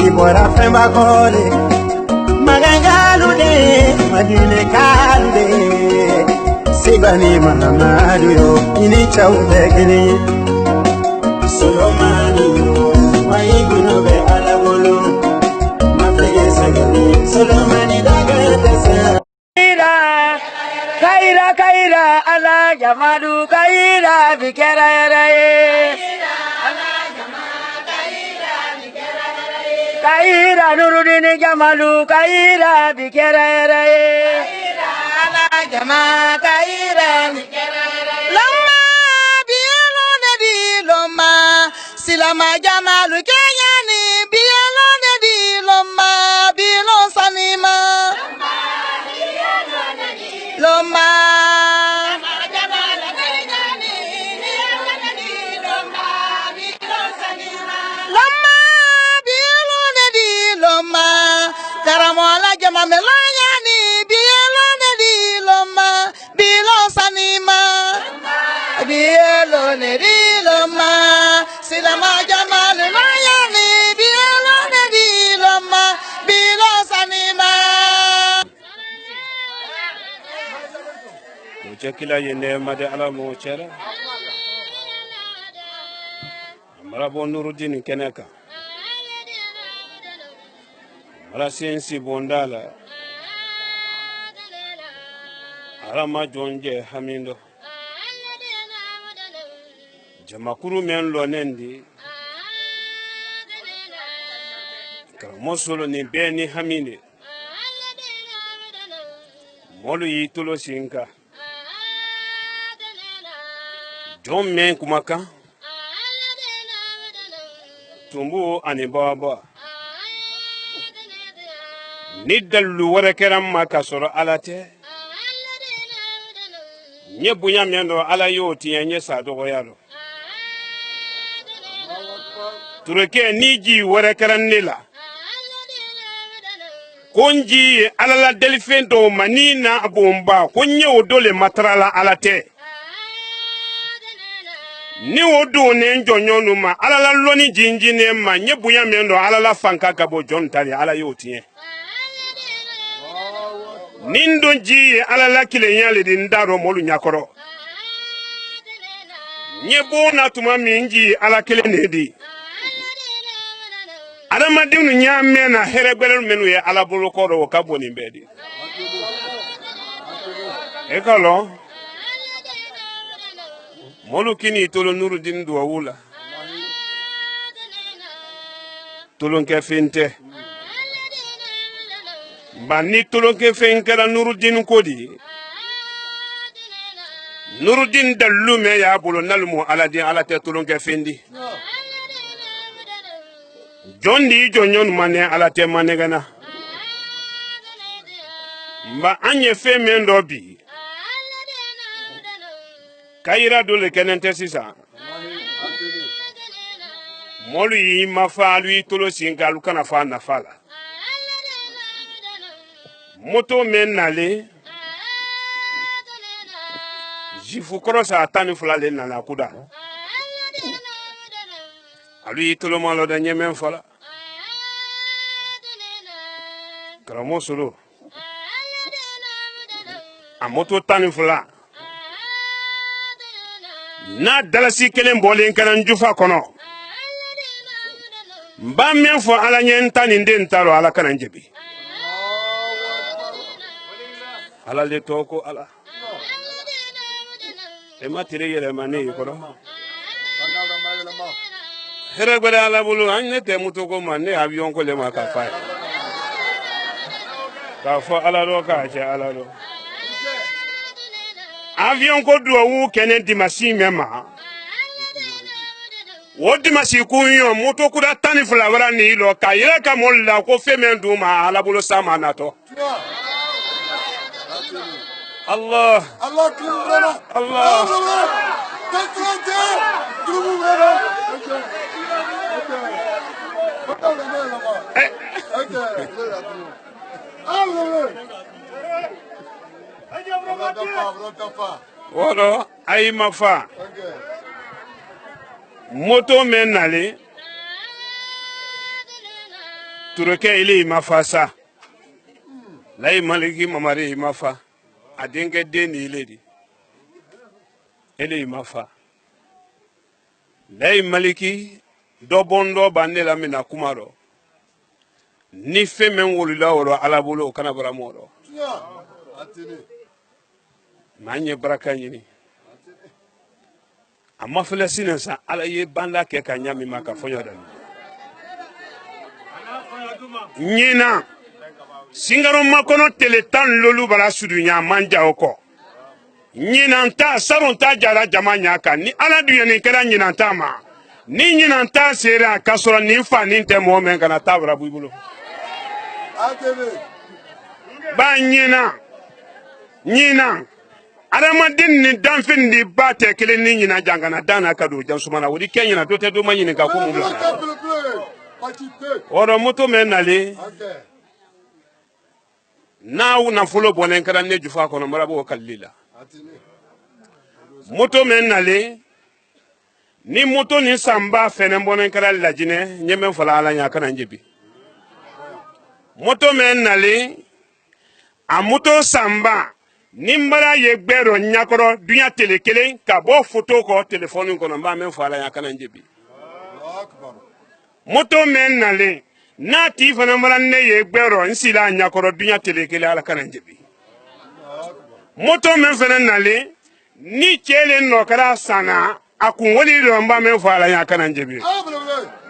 Ibora Femba ko le Magangalu de Madine kalu de Sibani manamadu yo Ini chau tekele Solomani yo Waiguno be alabolo Mafege segele Solomani daga desa Kaira kaira ala jamadu kaira bikera yaraye Kaira nurudini jamalu kaira bikera yaraye ala jama kaira bikera yaraye Loma bielo ne di loma silama jamalu kenyani bielo ne di loma bielo sanima Loma Loma bielo ne di loma karamola jama melayani bielo ne di loma bielo sanima bielo ne di loma silama jama melayani bielo ne di loma bielo sanima Jekila yende made ala mo chera Marabo Nuruddin Keneka Mara sensi bondala Arama jonje hamindo Jamakuru men lonendi Karamosolo ni beni hamini Molu yitulo sinka John men kumaka Tumbu ani baba Nidalu warekeram makasoro alate Nye bunya mendo ala yoti yenye sadogo yalo Tureke niji warekeran nila Konji alala delifendo manina abomba Konye odole matrala alate Ni odo ne njonyo ma alala loni jinji ne ma nye buya mendo alala fanka gabo John tali ala yoti Nindo ji alala kile nyale di ndaro molu nyakoro Nye bona tuma minji ala kile nedi Adama dinu nyame na herebele menu ye ala bolo koro wakabo ni mbedi Ekalo Molu kini tolo Nuruddin duwawula Tolo nke finte Bani tolo nke finkera Nuruddin kodi Nuruddin dalume ya bolo nalumu aladi alate tolo nke findi John di jonyon mane alate manegana Mba anye fe mendo bi. Kayira dole kenente sisa. Molu yi mafa lui tolo singa lukana fa nafala. Moto men nale. Jifu krosa atani fulale nana kuda. Alui tolo malo da nyemen fala. Karamo solo. A moto tani fula. Na dalasi kelen bolen kanan jufa kono. Mba men fo ala nyen tani nden taro ala kanan jebi. Ala le toko ala. Ema tire yele mani kono. Here gwere ala bulu anye te muto ko mane avion ko le maka fa. Ka fo ala ro ka che ala ro. Avion ko do wu kenen dimasi mema. Wo dimasi ku yo moto ku da tani fulawara ni lo ka yele ka molla ko femen duma ala bulu sama nato. Allah Allah Allah Woro ay mafa moto men nale turoke ile mafa sa lay maliki mamari mafa adenke deni ile di ile mafa lay maliki dobondo banela mina kumaro ni femen wolula woro alabolo kana baramoro manye baraka nyini amma felasina sa alaye banda ke kanyami maka fonyo dan nyina singaro makono teletan lolu bara sudunya manja oko nyina nta saronta jara jamanya ka ni ala dunya ni kala nyina nta ma ni nyina nta sera kasoro ni fa ni te mo men kana tabra buibulo ba nyina Aramadin ni danfin di bate kelen ni nyina jangana dana kadu jansumana wodi kenyina dote do manyini ka ko mumla oro moto men nale nawu na folo bonen kada ne jufa kono marabo kallila moto men nale ni moto ni samba fenen bonen kada lajine nyemen fala ala nya kana njebi moto men nale a moto samba nimbara ye gbero nyakoro dunya telekele ka bo photo ko telephone ko namba men fala ya kana njebi moto men nale na ti fana mala ne ye gbero nsila nyakoro dunya telekele ala kana njebi moto men fana nale ni chele no kara sana akun wali do mba men fala ya kana njebi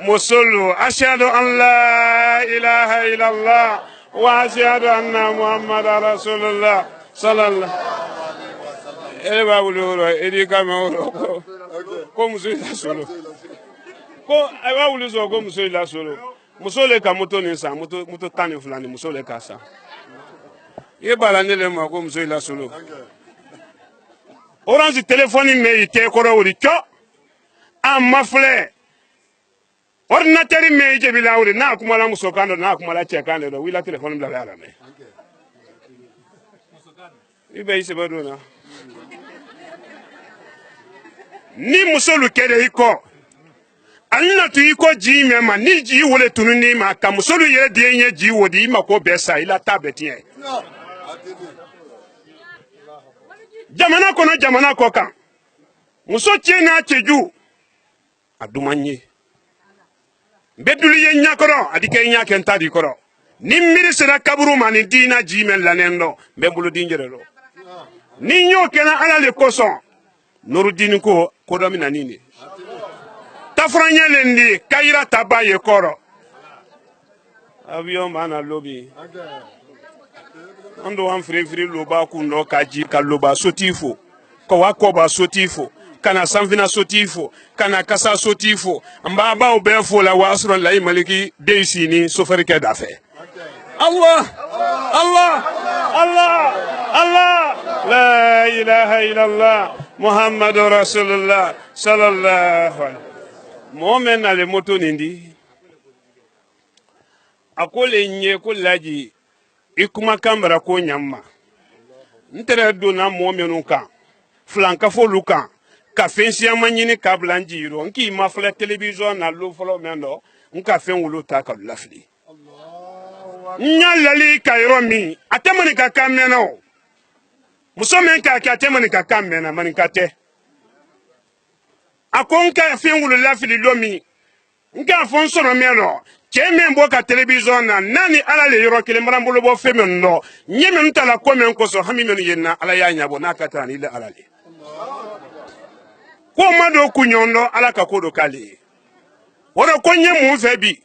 musulu ashhadu an la ilaha illallah wa ashhadu anna muhammadar rasulullah sallallahu ele babulu edi kamero ko muso ila solo ko aba wulu so ko muso ila solo muso le ka moto ni sa moto tani fulani muso le ka sa ye bala ne le ma ko muso ila solo orange téléphone me ite ko ro ri cho amma fle ordinateur me je bila wuri na kuma la muso kando na kuma la che kando do wila téléphone bla la me ibe ise badona ni musolu kede iko alina tu iko ji mema ni ji wole tunu ni ma ka musolu yere de nye ji wodi ma ko besa ila tablet yen jamana ko kan muso chena cheju adumanye bedulu ye nyakoro adike nyake ntadi koro ni mirisira kaburu mani dina ji men lanendo mbembulu dinjerelo ni nyo kena ala le koson Nurudini ko kodomina nini tafranya lendi kayira tabaye koro avion mana lobi ando wan free loba kundo kaji kaloba sotifo ko wakoba sotifo kana sanfina sotifo kana kasa sotifo mbaba obefo la wasron la maliki deisini sofarike dafe Allah Allah, Allah, la ilaha illallah, Muhammad Rasulullah, sallallahu alaihi. Momen na le moto nindi. Akole nye ko laji ikuma kambara ko nyamma. Ntere dona momenu kan. Flanka fo lukan. Ka fensi amanyini kabla njiro. Nki ma fla television na lo folo mendo. Nka fen wulu ta ka lafli. Nyalali kayro mi atemani ka kamena o musomen ka atemani ka kamena mani kate akonka fengulu lafili lomi nka fon soro melo cheme mbo ka television na nani ala le yoro kile marambolo bo femen no nyeme ntala komen ko so hami men yenna ala ya nyabo na kata ni le ala le ko mado kunyondo ala ka kodo kali woro ko nyemu febi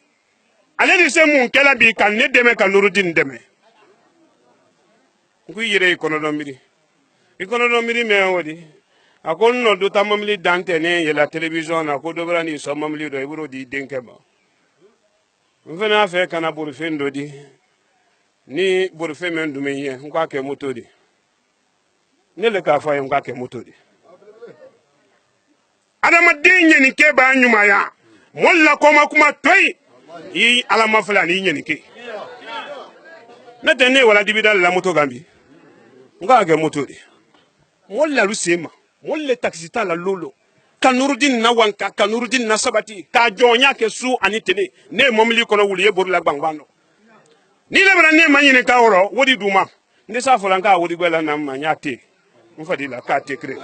ale ni se mun kala bi kan ne deme kan nurudin deme ku yire ikono miri me wodi akon no do tamamli dante ne ye la television na ko do brani so mamli do iburo di denke ba mfena fe kana burfe ndodi ni burfe men dume ye ngwa ke motodi ne le ka fa ye ngwa ke motodi adama denye ni ke ba nyuma ya molla koma kuma toy yi alama fulani nyenike metene wala dibida la moto gambi nga ga moto de molla lusema molle taxita la lolo kanurudin na wanka kanurudin na sabati ka jonya ke su anitene ne momli kono wuli e borla gbangbano ni le bra ne manyine ka woro wodi duma ndi sa fulanka wodi gwela na manyate mfadi la ka tekre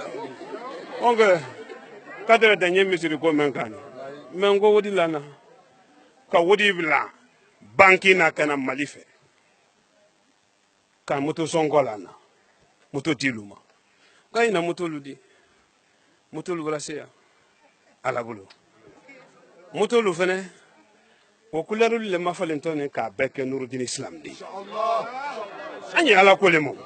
onge kadere danye misiri ko menkani mengo wodi lana ka wodi bila banki na kana malife ka moto songola na moto tiluma ka ina moto ludi moto lugala seya ala bulu moto lu fene o kularu le mafalentone ka beke nurudin islam di anya ala ko le mo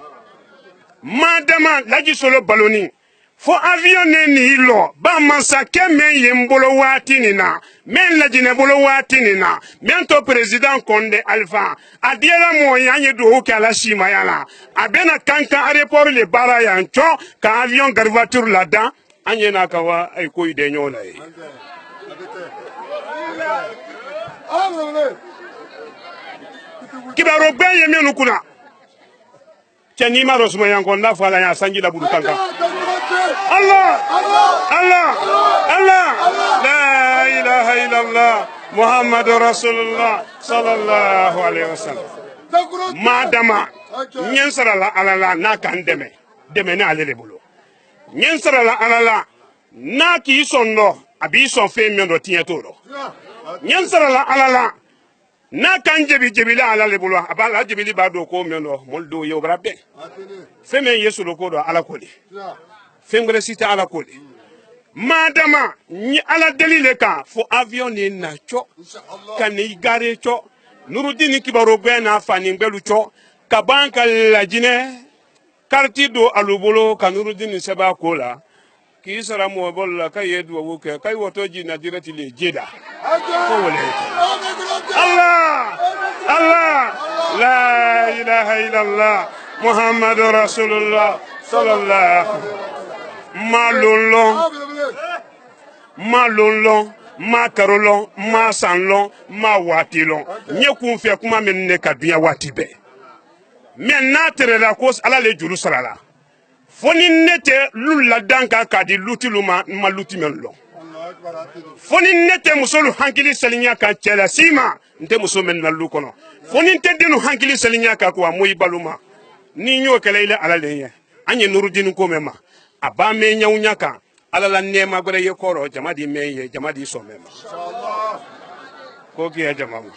madama laji solo baloni fo avion ne ni lo ba mansa kemen yembolo wati ni na men la jine bolo wati ni na men to president Konde Alpha adiela mo yanye do ho kala shima yala abena kanka aéroport le bara yancho ka avion garvature la dan anye na kawa ay ko ide nyola e kibaro gbe yemenu kuna chani ma rosuma yanko na fala ya sanji la buru kanka Allah Allah Allah la ilaha illallah Muhammad Rasulullah sallallahu alaihi wasallam madama nyensara la alala na kan deme na alele bolo nyensara la alala na ki sonno abi son fe mi ndo tietoro nyensara la alala na kan jebi la alale bolo abala jebi ba do ko mi ndo moldo yo brabe feme yesu lo ko do ala koli fengre sita ala koli madama ni ala dalile ka fo avion ni na cho kan igare cho nurudini kibaro gwena fani ngbelu cho ka banka la jine karti do alubolo ka nurudini seba kola ki sara mo bolla ka yedu wuke kay woto ji na dirati le jeda ko wole Allah Allah la ilaha illallah Muhammadur Rasulullah sallallahu malolon makarolon masanlon ma watilon nye kun fe kuma men ne ka dunya wati be men na tere la ko ala le juru salala foni nete lulla danka ka di lutiluma maluti men lo foni nete musolu hankili salinya ka chela sima nte muso men na lu kono foni nte dinu hankili salinya ka ko amoyi baluma ni nyo kele ile ala le ye anye nurudin ko mema aba me nyawnya ka ala la nema gore ye koro jamadi meye jamadi somema inshallah ko ki ya jamamu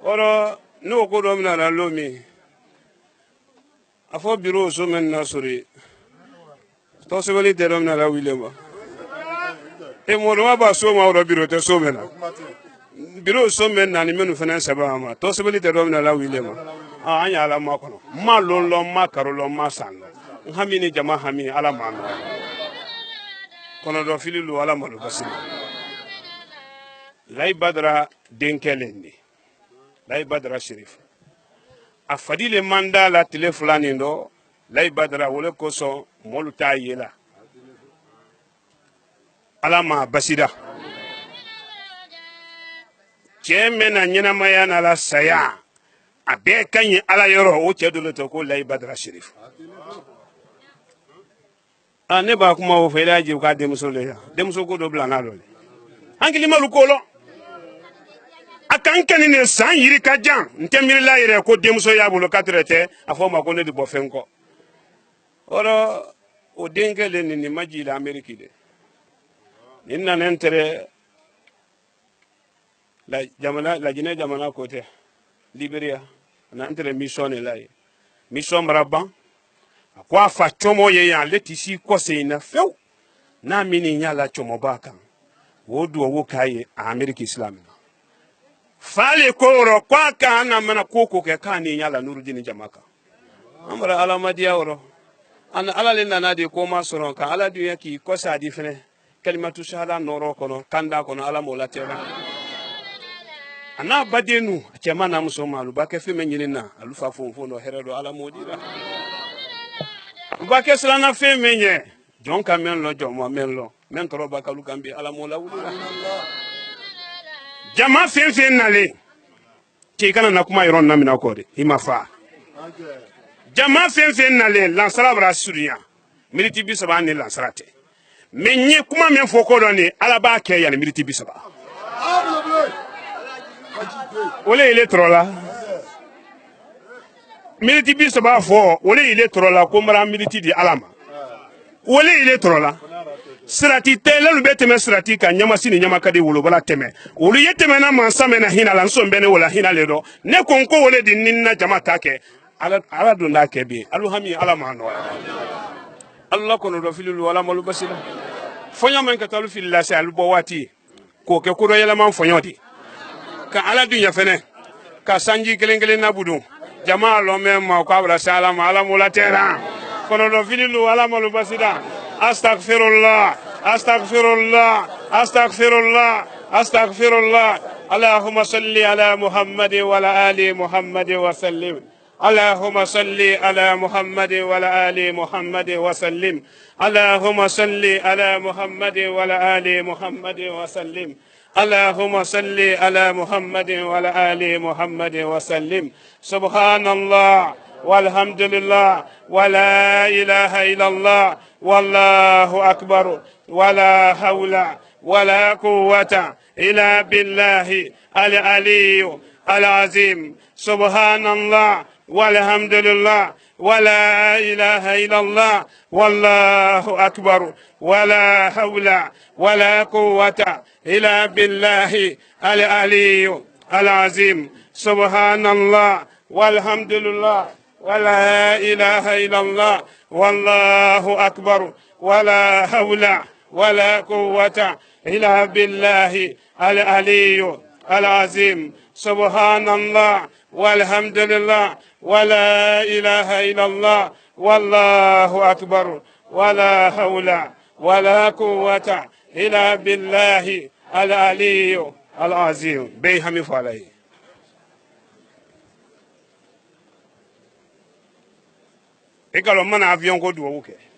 oro no ko do mina la lomi afo biro so men na sori to se wali de mina la wilema e mo no ba so ma oro biro te so mena biro so men na ni menu fana saba ma to se wali de mina la wilema anya ala ma kono ma lolo ma karolo ma sanlo hamini jama hamini ala ma kono do fililu ala malu basir lay badra denkelendi lay badra shérif a fadile manda la tile fulani ndo lay badara wole koso molu ta yela ala ma basida chemena nyina maya na la saya abe kanyi ala yoro o chedolo to ko lay badara sheriff ne ba kuma wo fela ji ka demuso le demuso ko do blana lo le angili malu ko lo akan kan ne san yiri ka jan ntemiri la yire ko demuso ya bulo katrete afo ma ko ne di bo fenko oro o dengele ni maji la ameriki de inna nentere la jamana la jine jamana kote liberia na entre mission la mission maraba kwa fa chomo ye ya letisi kose ina few na mini nya la chomo baka wodu wo kai ameriki islamina fale koro kwa kana mana koko ke kani nya la nurudin jamaka amara alamadiya woro ana ala le nana de ko ma soron ka ala du yaki ko sa di fene kalimatu shahada noro kono kanda kono ala mola tera ana badenu chema na musoma lu ba ke fe menyina alu fa fo no heredo ala modira ba ke sala na fe menye jon ka men lo jomo men lo men toro ba ka lu kambi ala mola wulira jama fe nale ti kana na kuma iron na mina ko de imafa jama fe nale lansara bra suriya militi bi saba ni lansarate menye kuma men foko do ni ala ba ke ya ni militi bi saba ole ile trola militi bi saba fo ole ile trola ko mara militi di alama ole ile trola sirati tele lu beteme sirati ka nyama sini nyama kadi wolo bala teme olu yeteme na mansame na hina la nso mbene wala hina le do ne konko wole di ninna jama take ala do na kebe alhami ala mano Allah kono do filul wala malu basila fonya man ka talu fil la sal bo wati ko ke ko do yela man fonyoti ka ala dunya fene ka sanji kelengele na budu jama lo me ma ko abra sala ma ala mula tera kono do filul wala malu basila astaghfirullah astaghfirullah astaghfirullah astaghfirullah اللهم صل على محمد وعلى آل محمد وسلم اللهم صل على محمد وعلى آل محمد وسلم اللهم صل على محمد وعلى آل محمد وسلم اللهم صل على محمد وعلى آل محمد وسلم سبحان الله والحمد لله ولا إله إلا الله والله أكبر ولا حول ولا قوة إلا بالله العلي العظيم سبحان الله والحمد لله ولا إله إلا الله والله أكبر ولا حول ولا قوة إلا بالله العلي العظيم سبحان الله والحمد لله ولا إله إلا الله والله أكبر ولا حول ولا قوة إلا بالله العلي العظيم سبحان الله والحمد لله ولا إله إلا الله والله أكبر ولا حول ولا قوة إلا بالله العلي العظيم بيهم فعليه إكالو من أفيون كو دووكي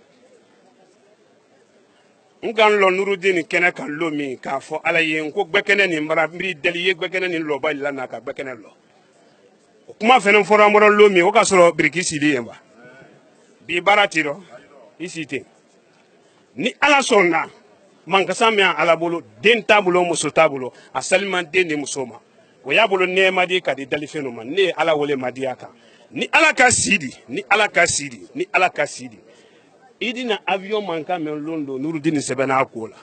ngan lo nurudin kene kan lo mi ka fo ala ye ko gbekene ni mara mi deli ye gbekene ni lo ba la na ka gbekene lo kuma fene fora moro lo mi o ka soro biriki sidi yemba bi barati do isite ni ala sonna man ka samya ala bolo den tabulo muso tabulo asalman den ni musoma o ya bolo ne madi ka di dali feno man ne ala wole madiaka ni ala ka sidi ni ala ka sidi ni ala ka sidi idina avion manka men londo nurudini sebena akola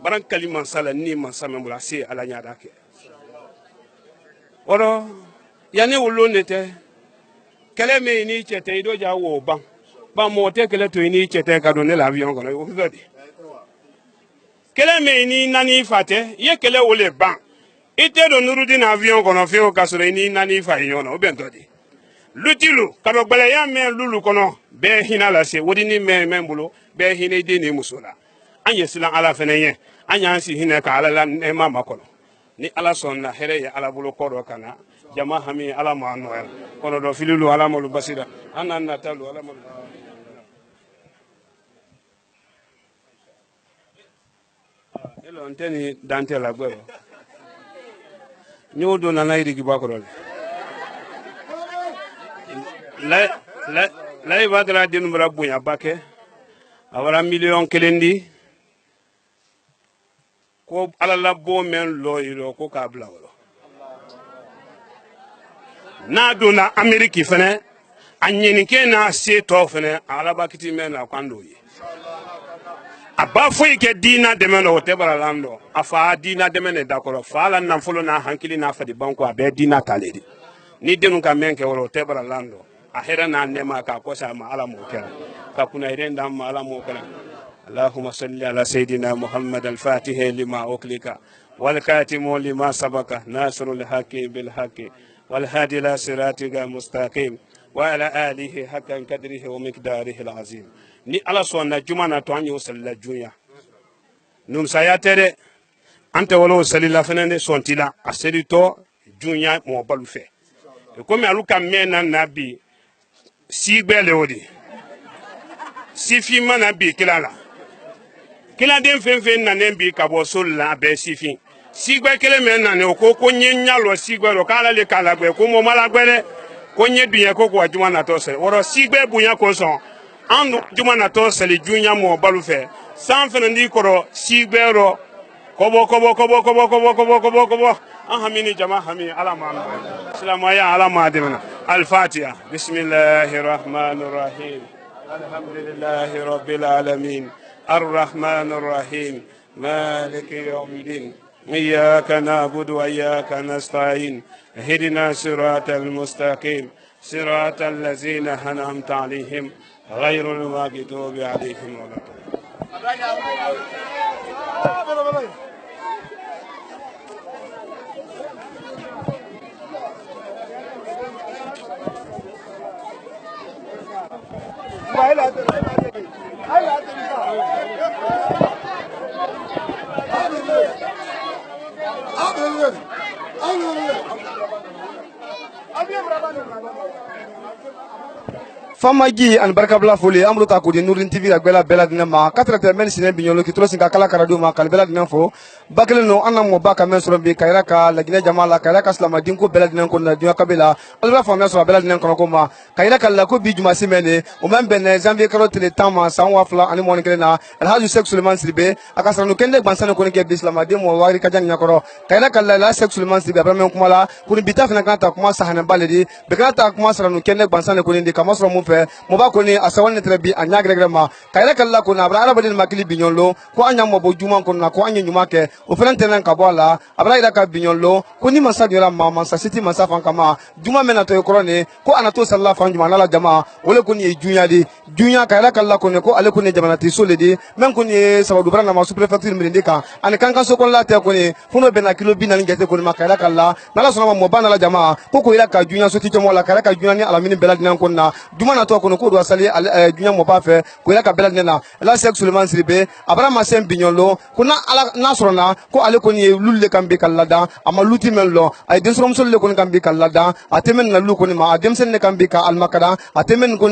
baran kaliman sala ni man samembula se ala nyaada ke oro yani wolo nete kele me ni chete ido ja wo ba mo te kele to ni chete ka do ne l'avion kono o fodi kele me ni nani fate ye kele wole ban ite do nurudini avion kono fe o kasore ni nani fa yona o bentodi lutilu kado gbele ya men lulu kono be hina la se wodi ni men bulo be hina de ni musula anye sila ala feneye anya si hina ka ala la e mama kono ni ala sonna here ya ala bulo kodo kana jama hami ala ma noel kono do fililu ala malu basira anan natalu ala malu elo nteni dante la gwero nyodo na nairi gibakoro la ibadra dinu mrabunya bake awara million kelendi ko ala labbo men loyiro ko kabla wolo na dona ameriki fene anyini ke na se to fene ala bakiti men na kwando yi aba foi ke dina de men o tebara lando afa dina de men da ko fa la nan folo na hankili na fa di banko abe dina taledi ni denu ka men ke woro tebara lando ahera na nema ka ko sa ma ala mo kera ka kuna irenda ma ala mo kera اللهم صل على سيدنا محمد الفاتح لما أغلق والكاتم لما سبق ناصر الحق بالحق والهادي إلى صراطك المستقيم وعلى آله حق قدره ومقداره العظيم ni ala sonna jumana to anyo salla junya num sayatere ante wolo salila fenende sontila aserito junya mo balu fe ko mi aluka mena nabi sigbele odi sifi mana bi kilala kila den fen na nembi kabo solla be sifi sigbe kele men na ne ko nyenya lo sigbe lo kala le kala gbe ko mo mala gbere ko nye dunya ko ko ajuma na to se woro sigbe bunya ko so ando juma na to se le junya mo balu fe san fen ndi koro sigbe ro kobo ahamini jama hami ala ma salamu ya ala ma dimna al fatiha bismillahir rahmanir rahim alhamdulillahi rabbil alamin الرحمن الرحيم مالك يوم الدين إياك نعبد وإياك نستعين اهدنا صراط المستقيم صراط الذين أنعمت عليهم غير المغضوب عليهم ولا Famaji an barkabla foli amru ta ko di Nurdin TV ak bela dina ma 4 men sinen binyolo ki trosin ka kala karadu ma kal bela dina fo bakele no anam mo baka men soro bi kayra ka lagina jamala kayra ka slama din ko bela dina ko na dia kabela alba fa men soro bela dina ko ma kayra ka la ko bi juma simene o men ben janvier karo tele tama san wafla ani mon kelena al haju Sheikh Suleiman Sirbe akasra no kende bansane ko ne ke bislama de mo wari ka jan nyakoro kayra ka la Sheikh Suleiman Sirbe abra men kumala pour bitaf na kanta kuma sahana baledi be kanta kuma sara no kende bansane ko ne ka masro mo mo ba ko ni asawan ne trebi anya gregrema kayra kala ko na abra arabadin makili binyolo ko anya mo bo juma ko na ko anya nyuma ke o frente nan ka bola abra ida ka binyolo ko ni masa dira mama sa city masa fan kama juma mena to ko ne ko anato sallallahu fan juma la jama wala ko ni junya di junya kayra kala ko ne ko ale ko ni jamana ti soledi men ko ni sabadu brana ma sous préfecture milinde ka an kan so ko la te ko ni funo be na kilo binan ngete ko ni makayra kala nala sona mo bana la jama ko ila ka junya so ti mo la kayra ka junya ni alamini belad nan ko na juma na to ko ko do asali dunya mo ba fe ko ila ka belad nena la Sheikh Suleiman Sirbe abra ma sem binyolo ko na ala nasrona ko ale ko ni lulle kambe kallada ama luti mello ay den sorom solle ko kambe kallada atemen na lu ko ni ma adem sen ne kambe ka al makada atemen ko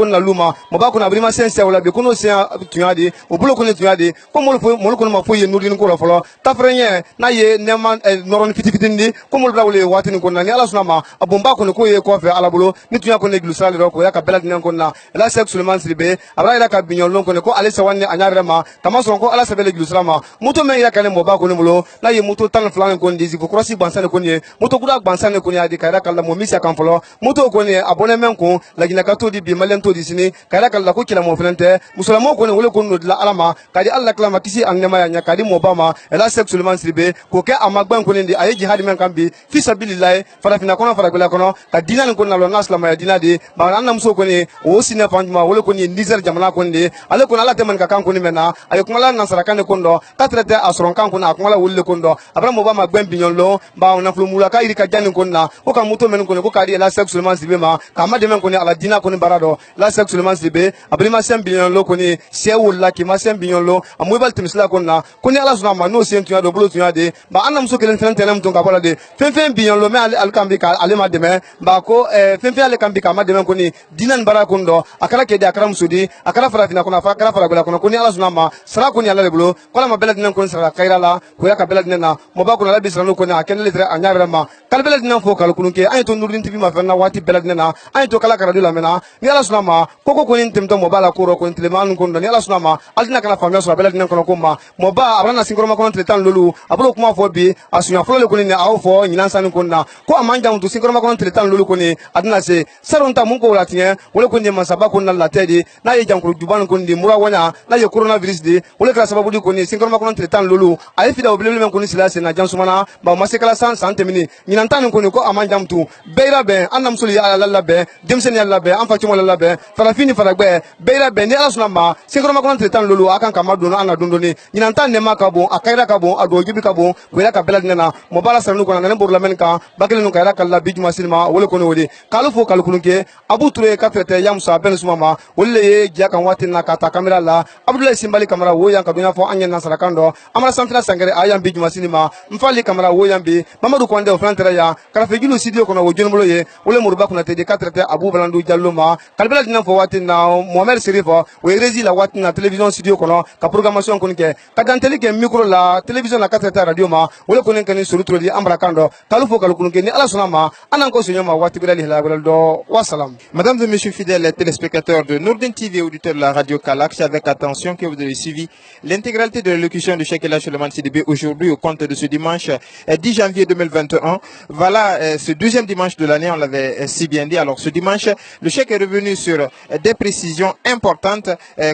na luma mo ba ko na brima sen se wala be ko no sen tuadi o bulo ko ni tuadi ko mo ko ma fo ye nurdin ko folo tafrenye na ye nema noron fitifitindi ko mo bla wole watini ko na ni ala sunama abomba ko ni ko ye ko fe ala bulo ni tuya ko ne glusali ro ko ya ka belad nan ko na la Sheikh Suleiman Sirbe abra ila ka binyolo ko ne ko ale sawanne anyarema kama so ko ala sabele glusalama muto men ya kane mo ba ko ni mulo la ye muto tan flan ko ndizi ko croisi bansane ko ni muto guda bansane ko ni adi kayra kala mo misia kan folo muto ko ni abone men ko la gina ka to di bi malen to di sini kayra kala ko kila mo flante musulamo ko ni wole ko no la alama kadi Allah kala makisi annema ya nya kadi mo ba ma la Sheikh Suleiman Sirbe ko ke amagban ko ni di ayi jihad men kan bi fi sabilillah fara fina kono fara gula kono ka dinan ko na lo naslama ya dinade ba ma anna muso ko ni o sine fanjuma wala ko ni Niger jamana ko ni ale ko ala teman ka kan ko ni mena ay ko mala nasara kan ko ndo katrete asron kan ko na ko mala wulle ko ndo abra mo ba ma gbem binyon lo ba na flu mula ka iri ka jani ko na ko ka muto men ko ni ko ka di la sexuellement sibe ma ka ma de men ko ni ala dina ko ni barado la sexuellement sibe abri ma 5 billion lo ko ni se wulla ki ma 5 billion lo amoy bal timisla ko na ko ni ala suna ma no sen tuya do bolo tuya de ba anna muso kelen tenem ton ka bala de fen billion lo me al kambi ka ale ma de me ba ko fen ale kambi ka ma de men ko ni dinan bara ko ndo akara ke de akara musudi akara farafina ko na fa akara faragula ko ni ala suna ma sara ko ni ala le bolo ko la ma bela dinan ko sara kaira la ko ya ka bela dinan na mo ba ko na la bisra no ko na ken le tre anya ma kal bela dinan fo kal kunun ke ay to Nurdin TV ma fa na wati bela dinan na ay to kala kara dula mena ni ala suna ma ko ni timto mo bala ko ro ko intleman ko ni ala suna ma alina kana famia so bela dinan ko ma mo ba abrana sinkoro ma ko tretan lolu abulo kuma fo bi asunya fo le ko ni aw fo nyinan san ko na ko amanja mutu sinkoro ma ko tretan lolu ko ni adina se saronta mun ko latien wala ko ni masaba ko na latedi na ye jankuru duban ko ni mura wanya na ye coronavirus de wala kala sababu di ko ni sinkoro ma ko tretan lolu ay fi da obele men ko ni silase na jansumana ba masekala san santemini nyinan tan ko ni ko amanja mutu beira be annam suli ala la be demsen ya la be am fatimo la be farafini faragbe beira be ni ala suna ma sinkoro ma ko tretan lolu akan kamado no ana dondoni nyinan tan ne ma ka bon akaira ka bon ado gibi ka bon wala ka bela dina mo bala sarnu ko na nan borla men ka bakele no kaira kala bijuma silma wala ko no wodi kalu fo kalu kunke abu ture ka trete yam sa ben suma ma wala ye ja kan watin na ka ta kamera la abdullahi simbali kamera wo yan ka dunya fo anya na sarakando amara santina sangare ayam bijuma silma mfali kamera wo yan bi mamadu ko ande o frantera ya kala fe gilu sidio ko na wo jonmulo ye wala muruba ko na te de ka trete abu balandu jallo ma kalbela dina fo watin na mohamed serifa wo rezi la watin na television studio ko no ka programmation ko nke ka danteli ke micro la television la katreta radio ma wala ko nen kan surutro di ambra kando kalu fo kalu kunke ni ala sunama anan ko sunyo ma wati bilali la do wassalam. Mesdames et messieurs fidèles téléspectateurs de Nurdin TV, auditeurs de la radio Kalak, c'est avec attention que vous avez suivi l'intégralité de l'élocution de Cheikh El Hadj Souleymane Sidibé aujourd'hui au compte de ce dimanche 10 janvier 2021. Voilà ce deuxième dimanche de l'année, on l'avait si bien dit. Alors ce dimanche, le Cheikh est revenu sur des précisions importantes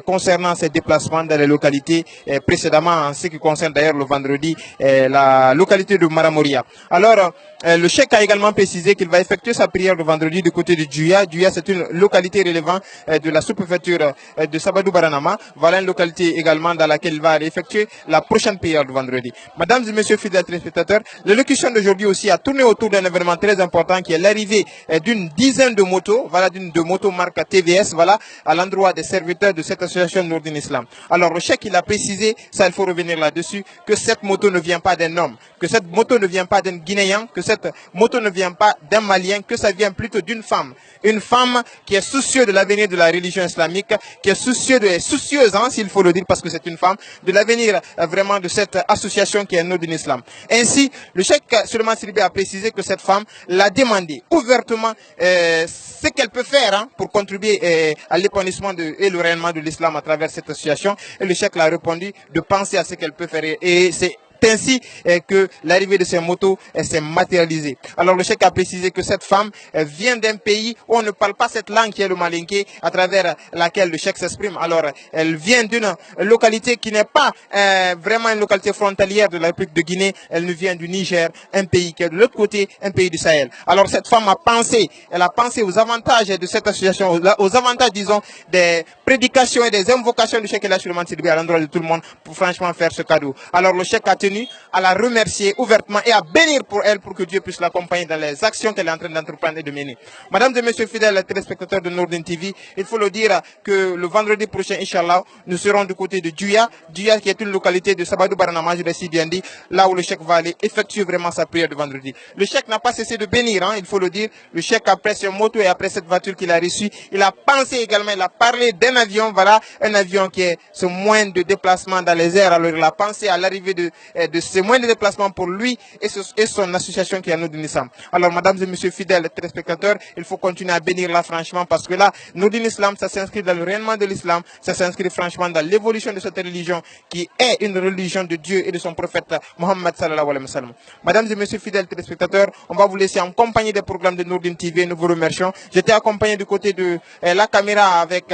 concernant ses déplacements dans les localités précédemment en ce qui concerne d'ailleurs le vendredi la localité de Maramoria. Alors le Cheikh a également précisé qu'il va effectuer sa prière le vendredi du côté de Djouya. Djouya, c'est une localité relevant de la sous-préfecture de Sabadou Baranama. Voilà une localité également dans laquelle il va aller effectuer la prochaine prière du vendredi. Mesdames et messieurs fidèles téléspectateurs, l'élocution d'aujourd'hui aussi a tourné autour d'un événement très important qui est l'arrivée d'une dizaine de motos, voilà, de motos marque TVS, voilà, à l'endroit des serviteurs de cette association Nurdin Islam. Alors le Cheikh, il a précisé, ça il faut revenir là-dessus, que cette moto ne vient pas d'un homme, que cette moto ne vient pas d'un Guinéen, que cette moto ne vient pas d'un Malien, que ça vient plutôt d'une femme. Une femme qui est soucieuse de l'avenir de la religion islamique, qui est soucieuse, hein, s'il faut le dire, parce que c'est une femme, de l'avenir vraiment de cette association qui est Nurdin Islam. Ainsi, le Cheikh Souleymane Sidibé a précisé que cette femme l'a demandé ouvertement ce qu'elle peut faire hein, pour contribuer à l'épanouissement et le rayonnement de l'islam à travers cette association. Et le Cheikh l'a répondu de penser à ce qu'elle peut faire. Et c'est ainsi que l'arrivée de ces motos s'est matérialisée. Alors le Cheikh a précisé que cette femme vient d'un pays où on ne parle pas cette langue qui est le malinké, à travers laquelle le Cheikh s'exprime. Alors elle vient d'une localité qui n'est pas vraiment une localité frontalière de la République de Guinée, elle nous vient du Niger, un pays qui est de l'autre côté, un pays du Sahel. Alors cette femme a pensé aux avantages de cette association, aux avantages disons des prédications et des invocations du Cheikh El Hadj Souleymane Sidibé à l'endroit de tout le monde pour franchement faire ce cadeau. Alors le Cheikh a tenu à la remercier ouvertement et à bénir pour elle pour que Dieu puisse l'accompagner dans les actions qu'elle est en train d'entreprendre et de mener. Mesdames et messieurs fidèles téléspectateurs de Nurdin TV, il faut le dire que le vendredi prochain, Inch'Allah, nous serons du côté de Djouya. Djouya qui est une localité de Sabadou Baranama, je l'ai si bien dit, là où le Cheikh va aller effectuer vraiment sa prière de vendredi. Le Cheikh n'a pas cessé de bénir, hein, il faut le dire. Le Cheikh après cette moto et après cette voiture qu'il a reçue, il a pensé également, il a parlé d'un avion, voilà, un avion qui est ce moyen de déplacement dans les airs. Alors il a pensé à l'arrivée de ces moyens de déplacement pour lui et son association qui est Nurdin Islam. Alors, mesdames et messieurs fidèles téléspectateurs, il faut continuer à bénir là franchement parce que là, Nurdin Islam, ça s'inscrit dans le rayonnement de l'islam, ça s'inscrit franchement dans l'évolution de cette religion qui est une religion de Dieu et de son prophète Mohammed sallallahu alayhi wa sallam. Mesdames et messieurs fidèles téléspectateurs, on va vous laisser en compagnie des programmes de Nurdin TV. Nous vous remercions. J'étais accompagné du côté de la caméra avec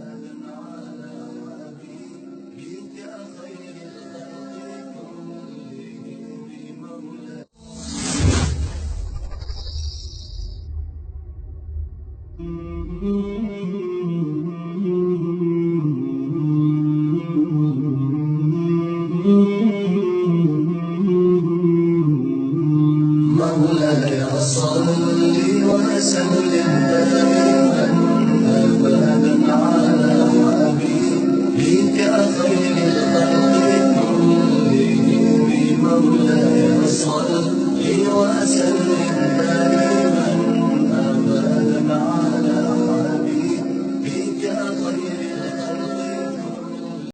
مولاي صل وسلم دائما